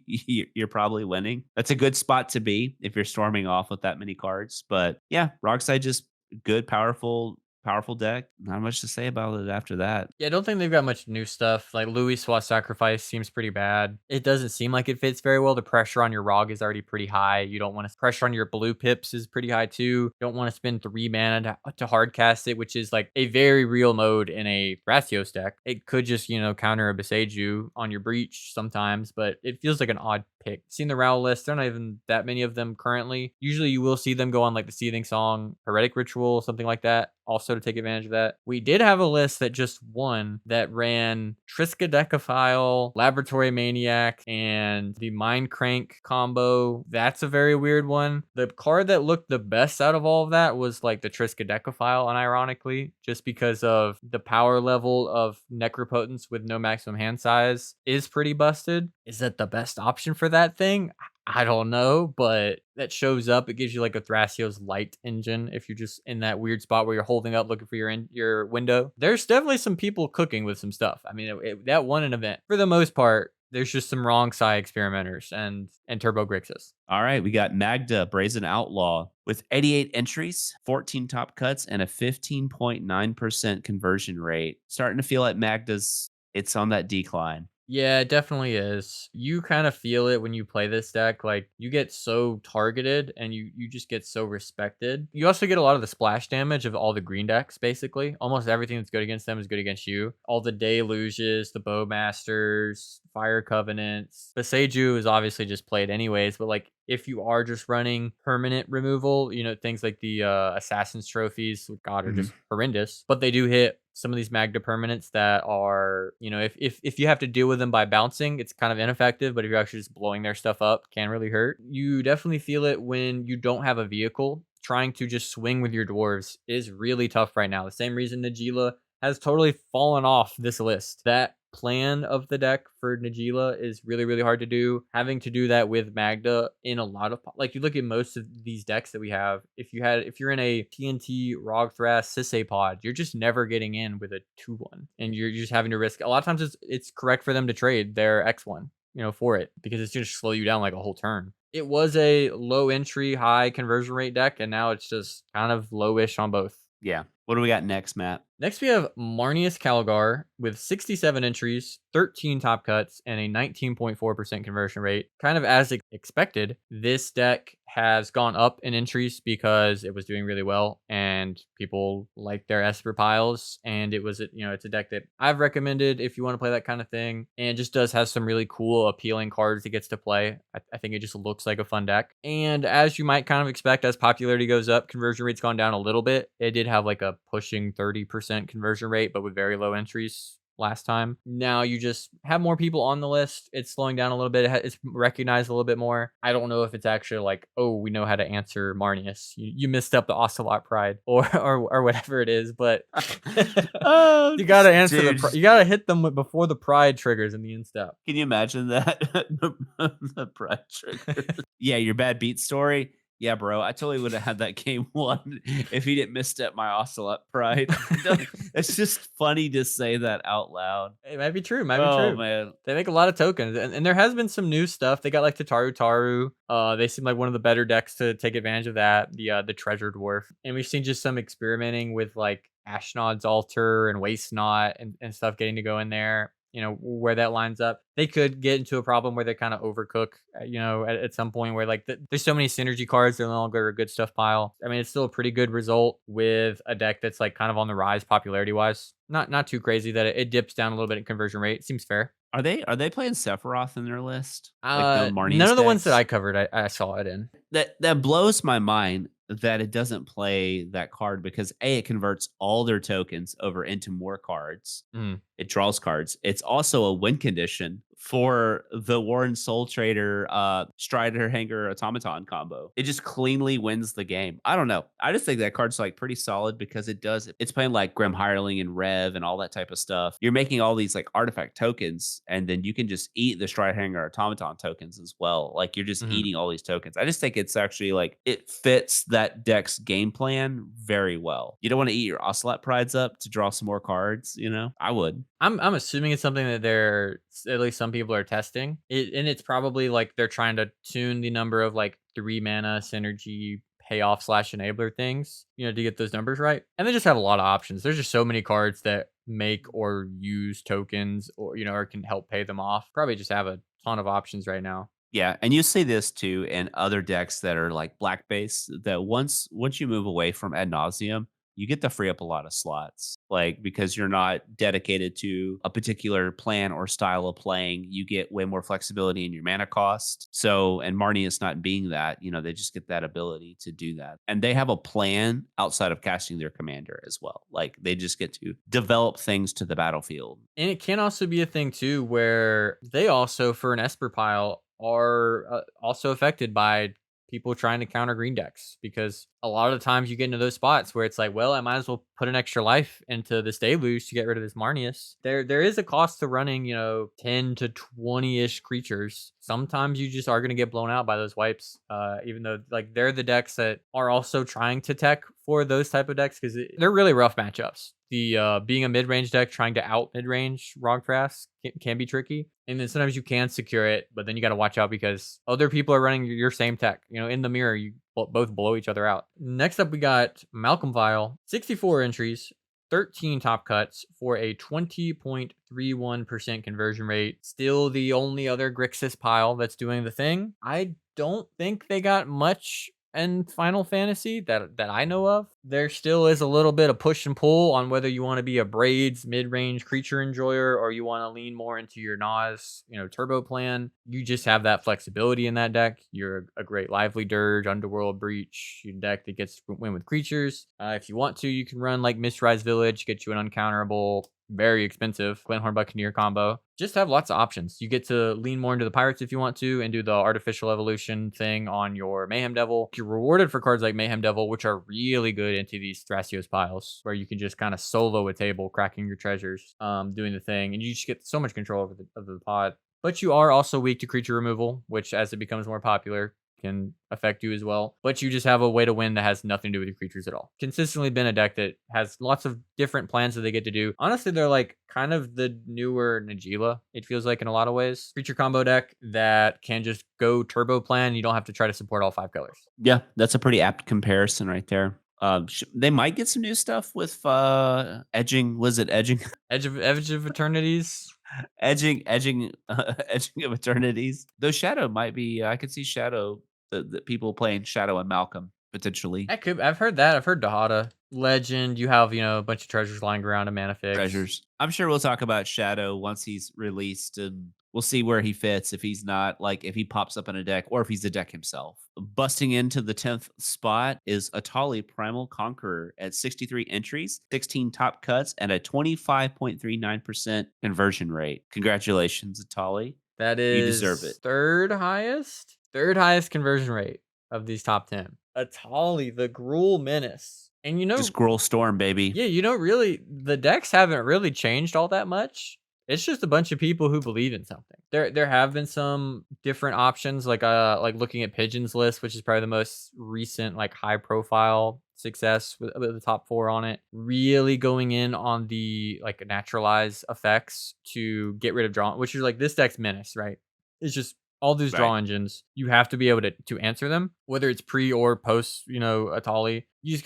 you're probably winning. That's a good spot to be if you're storming off with that many cards. But yeah, Rograkh just good, powerful, powerful deck. Not much to say about it after that. Yeah, I don't think they've got much new stuff. Like Louis Swat Sacrifice seems pretty bad. It doesn't seem like it fits very well. The pressure on your Rog is already pretty high. You don't want to pressure on your blue pips is pretty high too. You don't want to spend 3 mana to hard cast it, which is like a very real mode in a Thrasios deck. It could just, counter a Beseiju on your breach sometimes, but it feels like an odd pick. Seen the RAL list, there are not even that many of them currently. Usually you will see them go on like the Seething Song, Heretic Ritual, something like that, also to take advantage of that. We did have a list that just won that ran Triskaidekaphile, Laboratory Maniac, and the Mind Crank combo. That's a very weird one. The card that looked the best out of all of that was like the Triskaidekaphile, unironically, just because of the power level of Necropotence with no maximum hand size is pretty busted. Is that the best option for that thing? I don't know, but that shows up. It gives you like a Thrasios light engine if you're just in that weird spot where you're holding up looking for your window. There's definitely some people cooking with some stuff. I mean, that won an event. For the most part, there's just some wrong side experimenters and Turbo Grixis. All right, we got Magda, Brazen Outlaw, with 88 entries, 14 top cuts, and a 15.9% conversion rate. Starting to feel like it's on that decline. Yeah, it definitely is. You kind of feel it when you play this deck. Like, you get so targeted and you just get so respected. You also get a lot of the splash damage of all the green decks, basically. Almost everything that's good against them is good against you. All the Deluges, the Bowmasters, Fire Covenants. Beseiju is obviously just played anyways, but like, if you are just running permanent removal, things like the Assassin's Trophies, God, are just horrendous. But they do hit some of these Magda permanents that are, if you have to deal with them by bouncing, it's kind of ineffective. But if you're actually just blowing their stuff up, can really hurt. You definitely feel it when you don't have a vehicle. Trying to just swing with your dwarves is really tough right now. The same reason Najeela has totally fallen off this list. That plan of the deck for Najeela is really, really hard to do. Having to do that with Magda in a lot of, like, you look at most of these decks that we have, if you're in a TNT Rog Thras Sisay pod, you're just never getting in with a 2-1, and you're just having to risk. A lot of times it's correct for them to trade their X1 for it, because it's just slow you down like a whole turn. It was a low entry, high conversion rate deck, and now it's just kind of lowish on both. Yeah. What do we got next, Matt? Next, we have Marneus Calgar with 67 entries, 13 top cuts, and a 19.4% conversion rate. Kind of as expected, this deck has gone up in entries because it was doing really well and people like their Esper piles. And it's a deck that I've recommended if you want to play that kind of thing, and just does have some really cool, appealing cards it gets to play. I think it just looks like a fun deck. And as you might kind of expect, as popularity goes up, conversion rate's gone down a little bit. It did have like a pushing 30% conversion rate, but with very low entries last time. Now you just have more people on the list. It's slowing down a little bit. It's recognized a little bit more. I don't know if it's actually like, oh, we know how to answer Marneus. You missed up the Ocelot Pride or whatever it is, but you gotta answer you gotta hit them before the Pride triggers in the instep. Can you imagine that? The Pride trigger. Yeah, your bad beat story. Yeah, bro, I totally would have had that game won if he didn't misstep my Ocelot Pride. It's just funny to say that out loud. It might be true. Man. They make a lot of tokens, and there has been some new stuff. They got like Taru. They seem like one of the better decks to take advantage of that. The Treasure Dwarf, and we've seen just some experimenting with like Ashnod's Altar and Waste Knot and stuff getting to go in there. Where that lines up. They could get into a problem where they kind of overcook, at some point where like there's so many synergy cards, they're no longer a good stuff pile. I mean, it's still a pretty good result with a deck that's like kind of on the rise popularity wise. Not too crazy that it dips down a little bit in conversion rate. Seems fair. Are they playing Sephiroth in their list? Like none of the ones that I covered, I saw it in. That blows my mind that it doesn't play that card, because it converts all their tokens over into more cards. It draws cards. It's also a win condition for the Warren Soul Trader Strider Hanger Automaton combo. It just cleanly wins the game. I don't know. I just think that card's like pretty solid because it's playing like Grim Hireling and Rev and all that type of stuff. You're making all these like artifact tokens, and then you can just eat the Strider Hanger Automaton tokens as well. Like you're just eating all these tokens. I just think it's actually like it fits that deck's game plan very well. You don't want to eat your Ocelot Prides up to draw some more cards, I would. I'm assuming it's something that at least some people are testing it, and it's probably like they're trying to tune the number of like 3 mana synergy payoff slash enabler things, to get those numbers right. And they just have a lot of options. There's just so many cards that make or use tokens or, or can help pay them off. Probably just have a ton of options right now. Yeah, and you see this too in other decks that are like black base that once you move away from ad nauseum, you get to free up a lot of slots. Like because you're not dedicated to a particular plan or style of playing, you get way more flexibility in your mana cost. So and Marneus not being that, they just get that ability to do that. And they have a plan outside of casting their commander as well. Like they just get to develop things to the battlefield. And it can also be a thing too where they also, for an Esper pile, are also affected by people trying to counter green decks, because a lot of the times you get into those spots where it's like, well, I might as well put an extra life into this deluge to get rid of this Marneus. There is a cost to running, 10 to 20-ish creatures. Sometimes you just are going to get blown out by those wipes, even though like they're the decks that are also trying to tech for those type of decks, because they're really rough matchups. The being a mid-range deck trying to out mid-range Rograkh can be tricky. And then sometimes you can secure it, but then you got to watch out because other people are running your same tech. In the mirror, you both blow each other out. Next up, we got Malcolm VIal, 64 entries, 13 top cuts for a 20.31% conversion rate. Still the only other Grixis pile that's doing the thing. I don't think they got much in Final Fantasy that I know of. There still is a little bit of push and pull on whether you want to be a Braids mid-range creature enjoyer or you want to lean more into your Nas, turbo plan. You just have that flexibility in that deck. You're a great Lively Dirge, Underworld Breach deck that gets to win with creatures. If you want to, you can run like Mistrise Village, get you an uncounterable, very expensive Glenhorn Buccaneer combo. Just have lots of options. You get to lean more into the Pirates if you want to and do the artificial evolution thing on your Mayhem Devil. You're rewarded for cards like Mayhem Devil, which are really good into these Thrasios piles where you can just kind of solo a table, cracking your treasures, doing the thing, and you just get so much control over the pod. But you are also weak to creature removal, which as it becomes more popular can affect you as well. But you just have a way to win that has nothing to do with your creatures at all. Consistently been a deck that has lots of different plans that they get to do. Honestly, they're like kind of the newer Najila, it feels like in a lot of ways. Creature combo deck that can just go turbo plan. You don't have to try to support all 5 colors. Yeah, that's a pretty apt comparison right there. They might get some new stuff with edging. Was it edging? Edge of Eternities. edging of Eternities. Though Shadow might be. I could see Shadow. The people playing Shadow and Malcolm potentially. I've heard that. I've heard Dahada. Legend. You have a bunch of treasures lying around a mana fix. Treasures. I'm sure we'll talk about Shadow once he's released, and we'll see where he fits. If he's not if he pops up in a deck, or if he's a deck himself. Busting into the 10th spot is Etali Primal Conqueror at 63 entries, 16 top cuts, and a 25.39% conversion rate. Congratulations, Etali. That is you deserve it. Third highest conversion rate of these top 10. Etali, the Gruul Menace. And just Gruul Storm, baby. Yeah, really, the decks haven't really changed all that much. It's just a bunch of people who believe in something. There have been some different options, like looking at Pigeon's list, which is probably the most recent high profile success with the top 4 on it. Really going in on the naturalize effects to get rid of draw, which is this deck's menace, right? It's just all these draw engines. You have to be able to answer them, whether it's pre or post, Etali. You just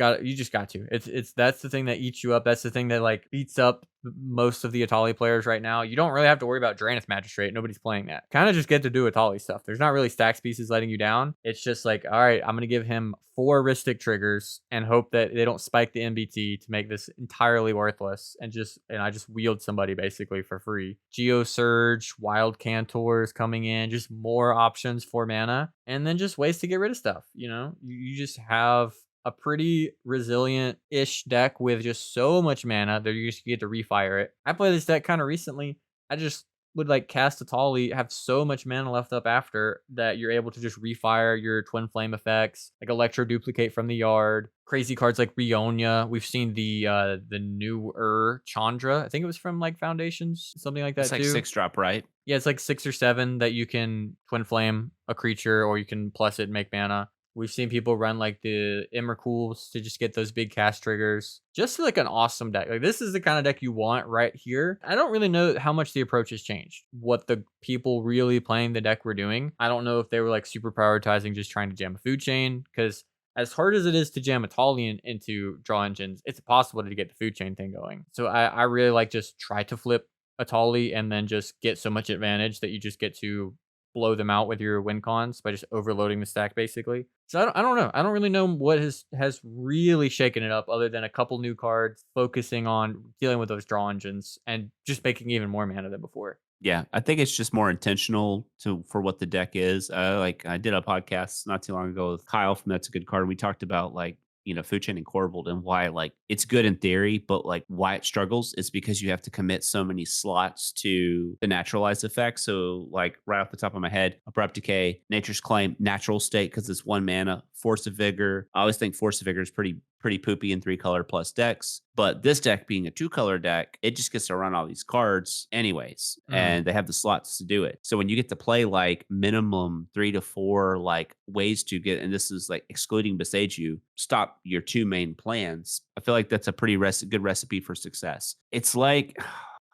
got to. That's the thing that eats you up. That's the thing that beats up most of the Etali players right now. You don't really have to worry about Draenith Magistrate. Nobody's playing that. Kind of just get to do Etali stuff. There's not really stacks pieces letting you down. It's just all right, I'm gonna give him 4 Ristic triggers and hope that they don't spike the MBT to make this entirely worthless. And I just wield somebody basically for free. Geo Surge, Wild Cantors coming in, just more options for mana, and then just ways to get rid of stuff. You just have a pretty resilient-ish deck with just so much mana that you just get to refire it. I played this deck kind of recently. I just would cast Etali, have so much mana left up after that you're able to just refire your Twin Flame effects, Electro Duplicate from the yard. Crazy cards like Rionia. We've seen the newer Chandra. I think it was from Foundations, something like that. It's too. 6-drop, right? Yeah, it's 6 or 7 that you can Twin Flame a creature, or you can plus it and make mana. We've seen people run the Emrakuls to just get those big cast triggers. Just an awesome deck. This is the kind of deck you want right here. I don't really know how much the approach has changed. What the people really playing the deck were doing. I don't know if they were super prioritizing just trying to jam a food chain, because as hard as it is to jam Etali into draw engines, it's possible to get the food chain thing going. So I really like just try to flip Etali and then just get so much advantage that you just get to blow them out with your win cons by just overloading the stack basically. So I don't know. I don't really know what has really shaken it up other than a couple new cards, focusing on dealing with those draw engines and just making even more mana than before. Yeah, I think it's just more intentional for what the deck is. Like I did a podcast not too long ago with Kyle from That's a Good Card. We talked about like Food Chain and Korvold and why like it's good in theory, but like why it struggles is because you have to commit so many slots to the naturalized effect. So like right off the top of my head, Abrupt Decay, Nature's Claim, Natural State because it's 1 mana, Force of Vigor. I always think Force of Vigor is pretty poopy in 3-color plus decks. But this deck being a 2-color deck, it just gets to run all these cards anyways. And they have the slots to do it. So when you get to play like minimum 3 to 4 like ways to get, and this is like excluding Besage You, stop your 2 main plans, I feel like that's a pretty good recipe for success. It's like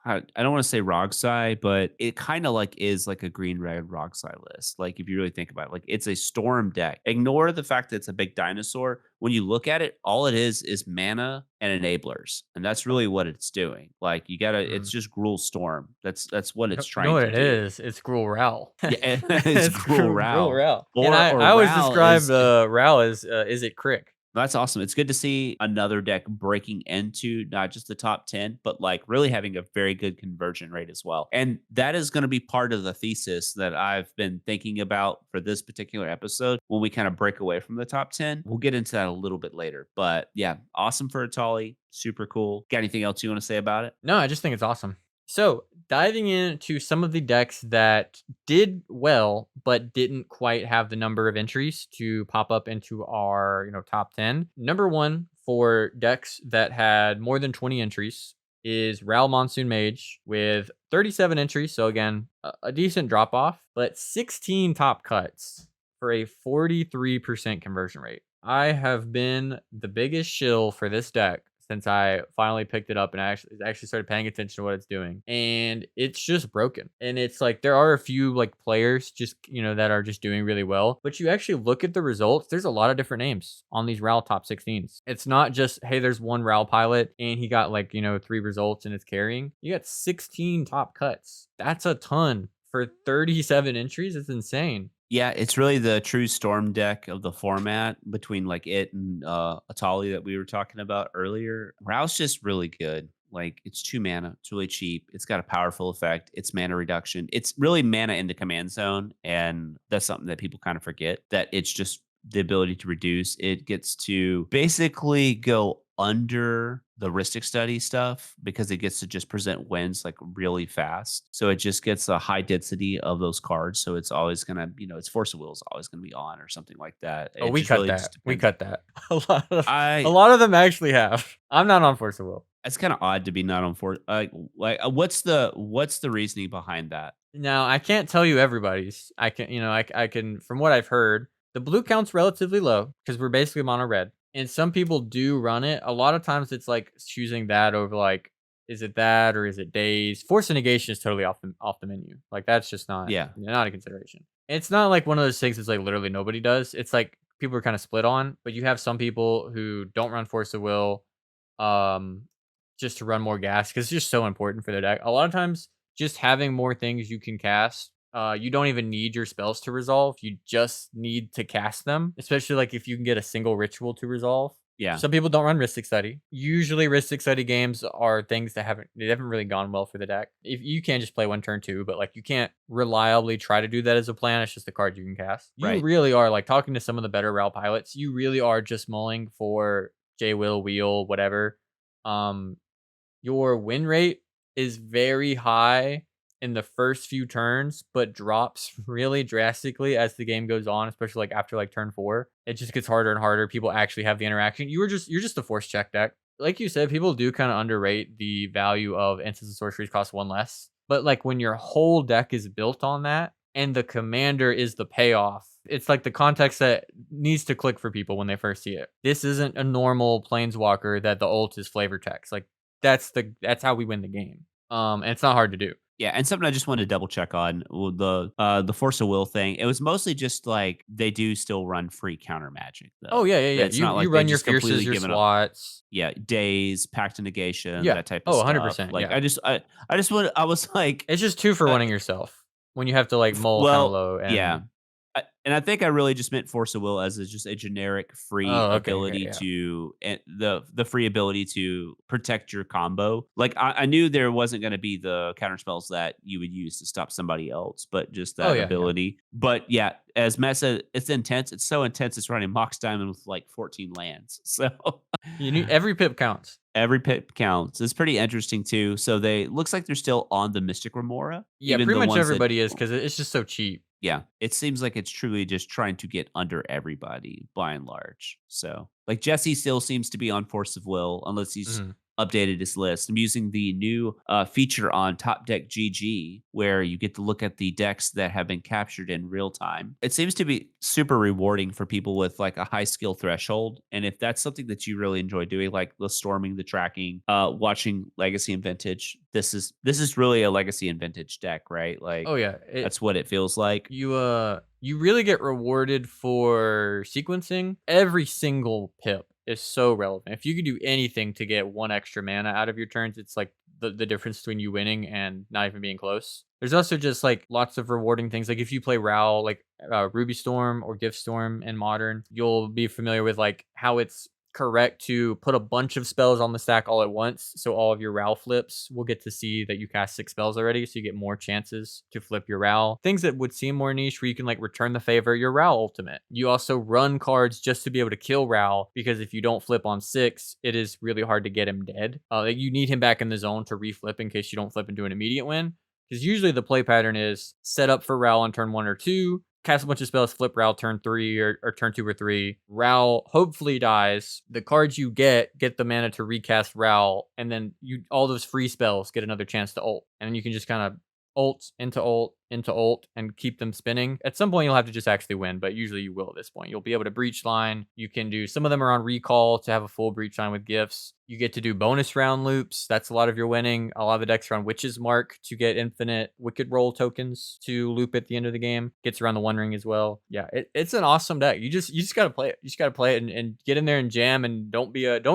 I don't want to say Rogsai, but it kind of like is like a green red Rogsai list. Like if you really think about it, like it's a storm deck. Ignore the fact that it's a big dinosaur. When you look at it, all it is mana and enablers, and that's really what it's doing. Like you gotta, it's just Gruul Storm. That's what it's You know trying what to it do. is? It's Gruul Ral. Yeah, it's Gruul Ral. Ral. Or And I always Ral describe is Ral as is it Crick? That's awesome. It's good to see another deck breaking into not just the top 10, but like really having a very good conversion rate as well. And that is going to be part of the thesis that I've been thinking about for this particular episode when we kind of break away from the top 10. We'll get into that a little bit later. But yeah, awesome for Etali. Super cool. Got anything else you want to say about it? No, I just think it's awesome. So, diving into some of the decks that did well, but didn't quite have the number of entries to pop up into our, top 10. Number 1 for decks that had more than 20 entries is Ral Monsoon Mage with 37 entries. So again, a decent drop off, but 16 top cuts for a 43% conversion rate. I have been the biggest shill for this deck since I finally picked it up and I actually started paying attention to what it's doing. And it's just broken. And it's like there are a few like players just, that are just doing really well. But you actually look at the results, there's a lot of different names on these RAL top 16s. It's not just, hey, there's one RAL pilot and he got like, 3 results and it's carrying. You got 16 top cuts. That's a ton for 37 entries. It's insane. Yeah, it's really the true storm deck of the format between like it and Etali that we were talking about earlier. Ral's just really good. Like it's 2 mana. It's really cheap. It's got a powerful effect. It's mana reduction. It's really mana into command zone. And that's something that people kind of forget, that it's just the ability to reduce. It gets to basically go under the heuristic study stuff because it gets to just present wins like really fast. So it just gets a high density of those cards. So it's always gonna, its Force of Will is always gonna be on or something like that. Oh, It we just cut really that. just We depends. cut that. A I lot of them actually have. I'm not on Force of Will. It's kind of odd to be not on Force. What's the reasoning behind that? Now, I can't tell you everybody's. I can, I can, from what I've heard, the blue count's relatively low because we're basically mono red. And some people do run it. A lot of times it's like choosing that over like, is it that or is it days? Force of negation is totally off the menu. Like that's just not a consideration. It's not like one of those things that's like literally nobody does. It's like people are kind of split on, but you have some people who don't run Force of Will, just to run more gas because it's just so important for their deck. A lot of times, just having more things you can cast. You don't even need your spells to resolve. You just need to cast them, especially like if you can get a single ritual to resolve. Yeah. Some people don't run Rhystic Study. Usually Rhystic Study games are things that haven't really gone well for the deck. If you can just play 1 turn 2, but like you can't reliably try to do that as a plan. It's just a card you can cast. You Right. really are like talking to some of the better RAL pilots. You really are just mulling for J Will, Wheel, whatever. Your win rate is very high in the first few turns, but drops really drastically as the game goes on, especially like after like turn 4. It just gets harder and harder. People actually have the interaction. You're just a force check deck. Like you said, people do kind of underrate the value of instants and sorceries cost 1 less. But like when your whole deck is built on that and the commander is the payoff, it's like the context that needs to click for people when they first see it. This isn't a normal planeswalker that the ult is flavor text. Like that's how we win the game. And it's not hard to do. Yeah, and something I just wanted to double check on the Force of Will thing. It was mostly just like they do still run free counter magic Oh though. yeah, yeah, yeah. It's not You like they run your just fierces, completely your given up. swats. Yeah, days, pact to negation, Yeah. that type of Oh, stuff. 100%. Like Yeah. I just want I was like, It's just 2 for uh, winning yourself when you have to like mull kind of well, low yeah. and And I think I really just meant Force of Will as just a generic free oh, okay, okay, ability yeah. to the free ability to protect your combo. Like I knew there wasn't going to be the counter spells that you would use to stop somebody else, but just Oh that yeah, yeah. ability. But yeah, as Matt said, it's intense. It's so intense. It's running Mox Diamond with like 14 lands. So You need every pip counts. every pip counts. It's pretty interesting too. So they looks like they're still on the Mystic Remora, Yeah, even pretty the much ones that everybody is because it's just so cheap. yeah, it seems like it's truly just trying to get under everybody by and large. So, like Jesse still seems to be on Force of Will unless he's Mhm. updated his list. I'm using the new feature on Top Deck GG where you get to look at the decks that have been captured in real time. It seems to be super rewarding for people with like a high skill threshold. And if that's something that you really enjoy doing, like the storming, the tracking, watching Legacy and Vintage, this is really a Legacy and Vintage deck, right? Like Oh yeah, that's what it feels like. you really get rewarded for sequencing. Every single pip is so relevant. If you can do anything to get 1 extra mana out of your turns, it's like the difference between you winning and not even being close. There's also just like lots of rewarding things. Like if you play RAL, like Ruby Storm or Gift Storm in Modern, you'll be familiar with like how it's correct to put a bunch of spells on the stack all at once. So all of your RAL flips will get to see that you cast 6 spells already. So you get more chances to flip your RAL. Things that would seem more niche where you can like return the favor, your RAL ultimate. You also run cards just to be able to kill RAL because if you don't flip on 6, it is really hard to get him dead. Like you need him back in the zone to reflip in case you don't flip into an immediate win. Because usually the play pattern is set up for RAL on turn 1 or 2, cast a bunch of spells, flip RAL turn 3 or turn 2 or 3. RAL hopefully dies. The cards you get the mana to recast RAL, and then you all those free spells get another chance to ult. And then you can just kind of ult into ult into ult and keep them spinning. At some point, you'll have to just actually win, but usually you will at this point. You'll be able to breach line. You can do some of them are on recall to have a full breach line with gifts. You get to do bonus round loops. That's a lot of your winning. A lot of the decks are on Witch's Mark to get infinite Wicked Roll tokens to loop at the end of the game. Gets around the One Ring as well. Yeah, it's an awesome deck. You just gotta play it. You just gotta play it and get in there and jam and don't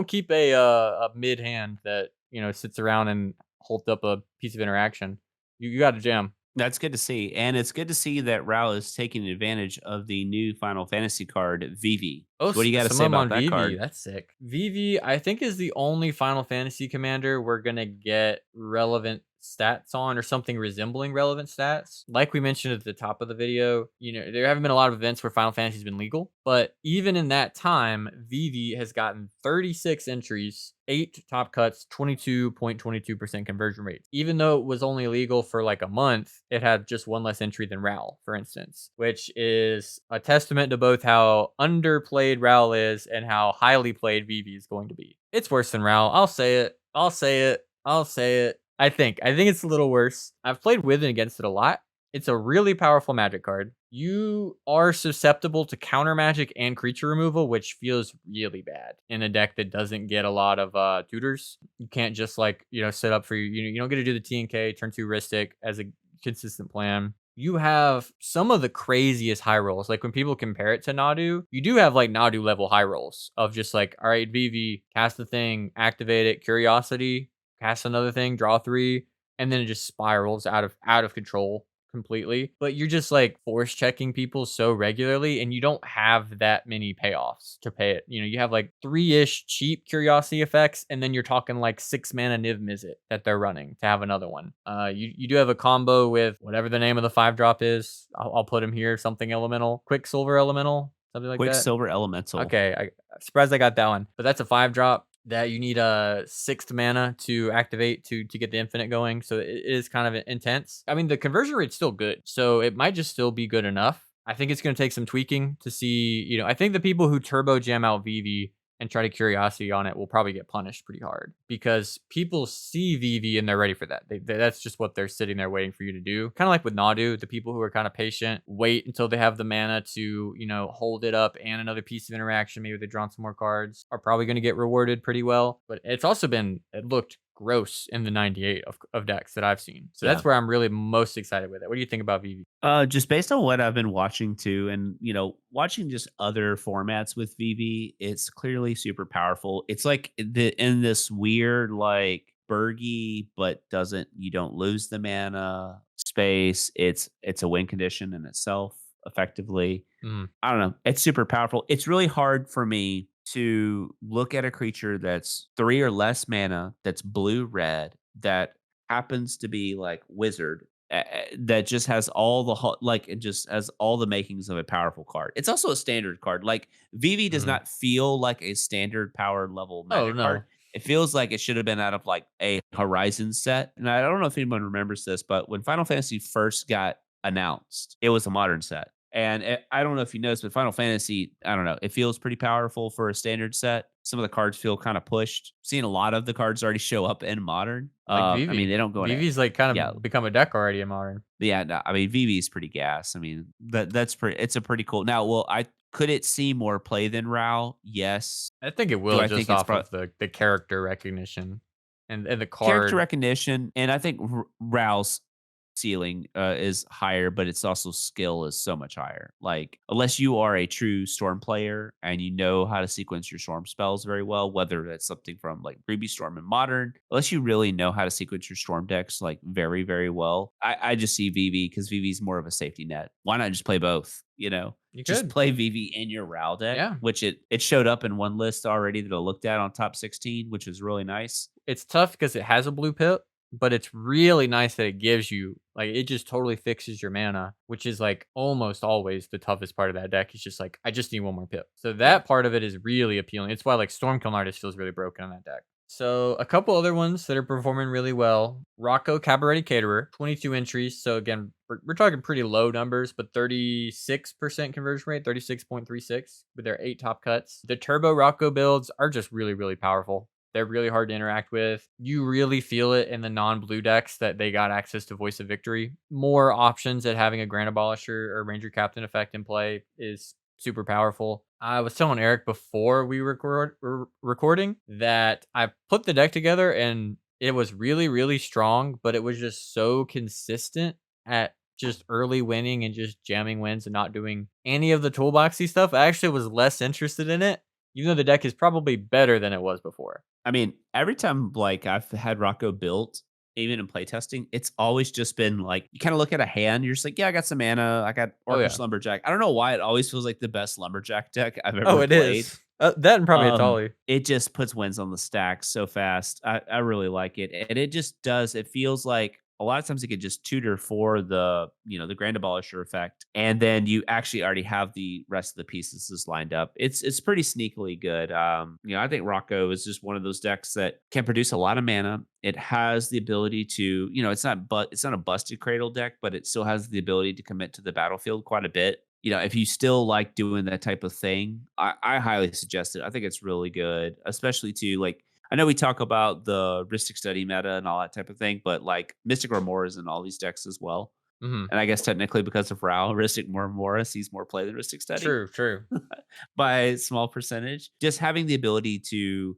keep a mid hand that sits around and holds up a piece of interaction. You got to jam. That's good to see. And it's good to see that Rao is taking advantage of the new Final Fantasy card, Vivi. Oh, What do you got to some say of them about on that Vivi. card? That's sick. Vivi, I think, is the only Final Fantasy commander we're going to get relevant stats on or something resembling relevant stats. Like we mentioned at the top of the video, there haven't been a lot of events where Final Fantasy has been legal. But even in that time, Vivi has gotten 36 entries, 8 top cuts, 22.22% conversion rate. Even though it was only legal for like a month, it had just 1 less entry than RAL, for instance, which is a testament to both how underplayed RAL is and how highly played Vivi is going to be. It's worse than RAL. I'll say it. I'll say it. I'll say it. I think it's a little worse. I've played with and against it a lot. It's a really powerful magic card. You are susceptible to counter magic and creature removal, which feels really bad in a deck that doesn't get a lot of tutors. You can't just set up for you don't get to do the T and K turn 2 Ristic as a consistent plan. You have some of the craziest high rolls. Like when people compare it to Nadu, you do have like Nadu level high rolls of just like, all right, Vivi, cast the thing, activate it, curiosity, cast another thing, draw 3, and then it just spirals out of control completely. But you're just like force checking people so regularly, and you don't have that many payoffs to pay it. You have like 3-ish cheap curiosity effects, and then you're talking like 6 mana Niv Mizzet that they're running to have another one. You do have a combo with whatever the name of the 5-drop is. I'll put him here, something elemental, Quicksilver Elemental, something like that. Quicksilver Elemental. Okay, I'm surprised I got that one. But that's a 5-drop that you need a 6th mana to activate to get the infinite going. So it is kind of intense. I mean, the conversion rate's still good, so it might just still be good enough. I think it's going to take some tweaking to see, I think the people who turbo jam out Vivi and try to curiosity on it will probably get punished pretty hard because people see Vivi and they're ready for that. That's just what they're sitting there waiting for you to do. Kind of like with Nadu, the people who are kind of patient wait until they have the mana to, hold it up and another piece of interaction. Maybe they've drawn some more cards are probably going to get rewarded pretty well. But it's also it looked gross in the 98 of decks that I've seen. So Yeah. that's where I'm really most excited with it. What do you think about Vivi? Just based on what I've been watching too, and watching just other formats with VV, it's clearly super powerful. It's like in this weird like Bergy, but doesn't you don't lose the mana space. It's a win condition in itself, effectively. Mhm. I don't know. It's super powerful. It's really hard for me to look at a creature that's 3 or less mana, that's blue red, that happens to be like wizard, that just has all the like it just has all the makings of a powerful card. It's also a standard card. Like VV does Mhm. not feel like a standard power level Oh, magic card. no. It feels like it should have been out of like a Horizon set. And I don't know if anyone remembers this, but when Final Fantasy first got announced, it was a modern set. And I don't know if you noticed, but Final Fantasy, I don't know, it feels pretty powerful for a standard set. Some of the cards feel kind of pushed. Seeing a lot of the cards already show up in modern. Like I mean, Vivi. they don't go in. Vivi's like kind Yeah, of become a deck already in Modern. yeah. No, I mean, VV is pretty gas. I mean, that's pretty. It's a pretty cool. Now, well, I could it see more play than Rao? Yes. I think it Do will I just think it's off of the character recognition and the character card. recognition, and I think Rao's ceiling is higher, but it's also skill is so much higher. Like unless you are a true storm player and you know how to sequence your storm spells very well, whether that's something from like previous storm and modern, unless you really know how to sequence your storm decks like very very well, I just see VV because VV is more of a safety net. Why not just play both? You Just could. play VV in your Rao deck, Yeah. which it showed up in one list already that I looked at on top 16, which was really nice. It's tough because it has a blue pip, but it's really nice that it gives you like it just totally fixes your mana, which is like almost always the toughest part of that deck. It's just like I just need one more pip. So Yeah. that part of it is really appealing. It's why like Stormkill Artist feels really broken on that deck. So a couple other ones that are performing really well. Rocco Cabaret Caterer, 22 entries. So again, we're talking pretty low numbers, but 36% conversion rate, 36.36 with their 8 top cuts. The Turbo Rocco builds are just really, really powerful. They're really hard to interact with. You really feel it in the non-blue decks that they got access to Voice of Victory. More options at having a Grand Abolisher or Ranger Captain effect in play is super powerful. I was telling Eric before we were recording that I put the deck together and it was really, really strong, but it was just so consistent at just early winning and just jamming wins and not doing any of the toolboxy stuff. I actually was less interested in it, even though the deck is probably better than it was before. I mean, every time like I've had Rocco built, even in playtesting, it's always just been like you kind of look at a hand, you're just like, yeah, I got some mana, I got Oh, yeah. Orcish Lumberjack. I don't know why it always feels like the best Lumberjack deck I've Oh, ever it played. is. That and probably Etali. It just puts wins on the stack so fast. I really like it. And it just does, it feels like a lot of times it could just tutor for the Grand Abolisher effect. And then you actually already have the rest of the pieces just lined up. It's pretty sneakily good. I think Rocco is just one of those decks that can produce a lot of mana. It has the ability to, it's not a busted cradle deck, but it still has the ability to commit to the battlefield quite a bit. If you still like doing that type of thing, I highly suggest it. I think it's really good, especially to like, I know we talk about the Rhystic Study meta and all that type of thing, but like Mystic Remora is in all these decks as well. Mhm. And I guess technically because of Rao, Rhystic Remora sees more play than Rhystic Study True. by a small percentage. Just having the ability to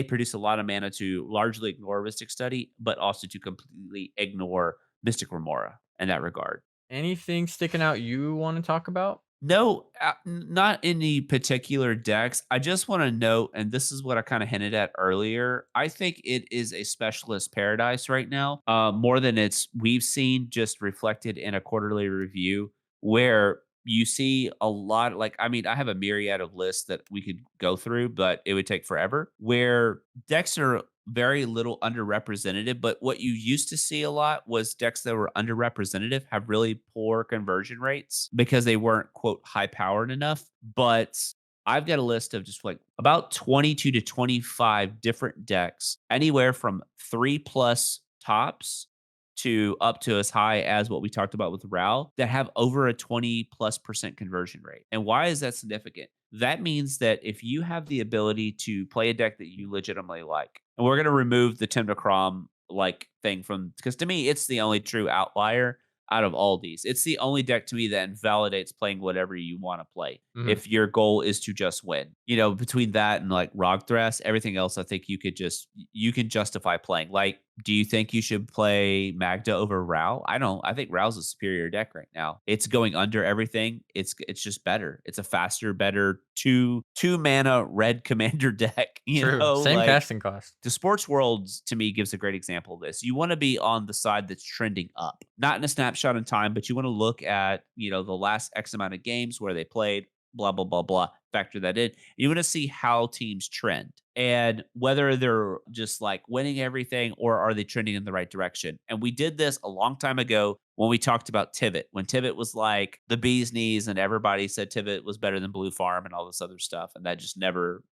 produce a lot of mana to largely ignore Rhystic Study, but also to completely ignore Mystic Remora in that regard. Anything sticking out you want to talk about? No, not any particular decks. I just want to note, and this is what I kind of hinted at earlier. I think it is a specialist paradise right now, more than we've seen just reflected in a quarterly review, where you see a lot. Like, I mean, I have a myriad of lists that we could go through, but it would take forever. Where decks are very little underrepresented, but what you used to see a lot was decks that were underrepresented have really poor conversion rates because they weren't quote high powered enough. But I've got a list of just like about 22 to 25 different decks, anywhere from 3+ tops to up to as high as what we talked about with Ral, that have over a 20+% conversion rate. And why is that significant? That means that if you have the ability to play a deck that you legitimately like, and we're going to remove the Tymna Kraum like thing from, because to me, it's the only true outlier. out of all these. It's the only deck to me that invalidates playing whatever you want to play. Mhm. If your goal is to just win, between that and like Rograkh, everything else, I think you can justify playing. Like, do you think you should play Magda over Rao? I don't. I think Rao's a superior deck right now. It's going under everything. It's just better. It's a faster, better two mana red commander deck. True. Same Like casting cost. the sports world to me gives a great example of this. You want to be on the side that's trending up, not in a snapshot in time, but you want to look at, the last X amount of games where they played, blah, blah, blah, blah, factor that in. You want to see how teams trend and whether they're just like winning everything or are they trending in the right direction. And we did this a long time ago when we talked about Tivit, when Tivit was like the bee's knees and everybody said Tivit was better than Blue Farm and all this other stuff. And that just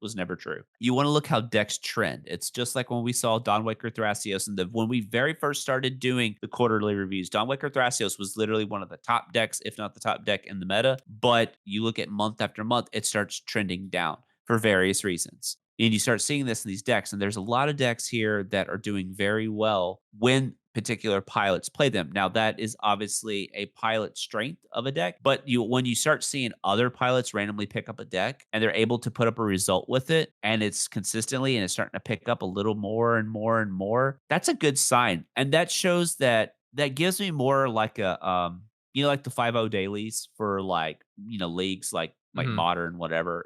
was never true. You want to look how decks trend. It's just like when we saw Dawn Waker Thrasios and when we very first started doing the quarterly reviews, Dawn Waker Thrasios was literally one of the top decks, if not the top deck in the meta. But you look at month after month, it starts trending down for various reasons. And you start seeing this in these decks. And there's a lot of decks here that are doing very well when particular pilots play them. Now, that is obviously a pilot strength of a deck. But when you start seeing other pilots randomly pick up a deck and they're able to put up a result with it, and it's consistently and it's starting to pick up a little more and more and more, that's a good sign. And that shows that gives me more like a like the 5-0 dailies for like, leagues like Mhm. modern, whatever,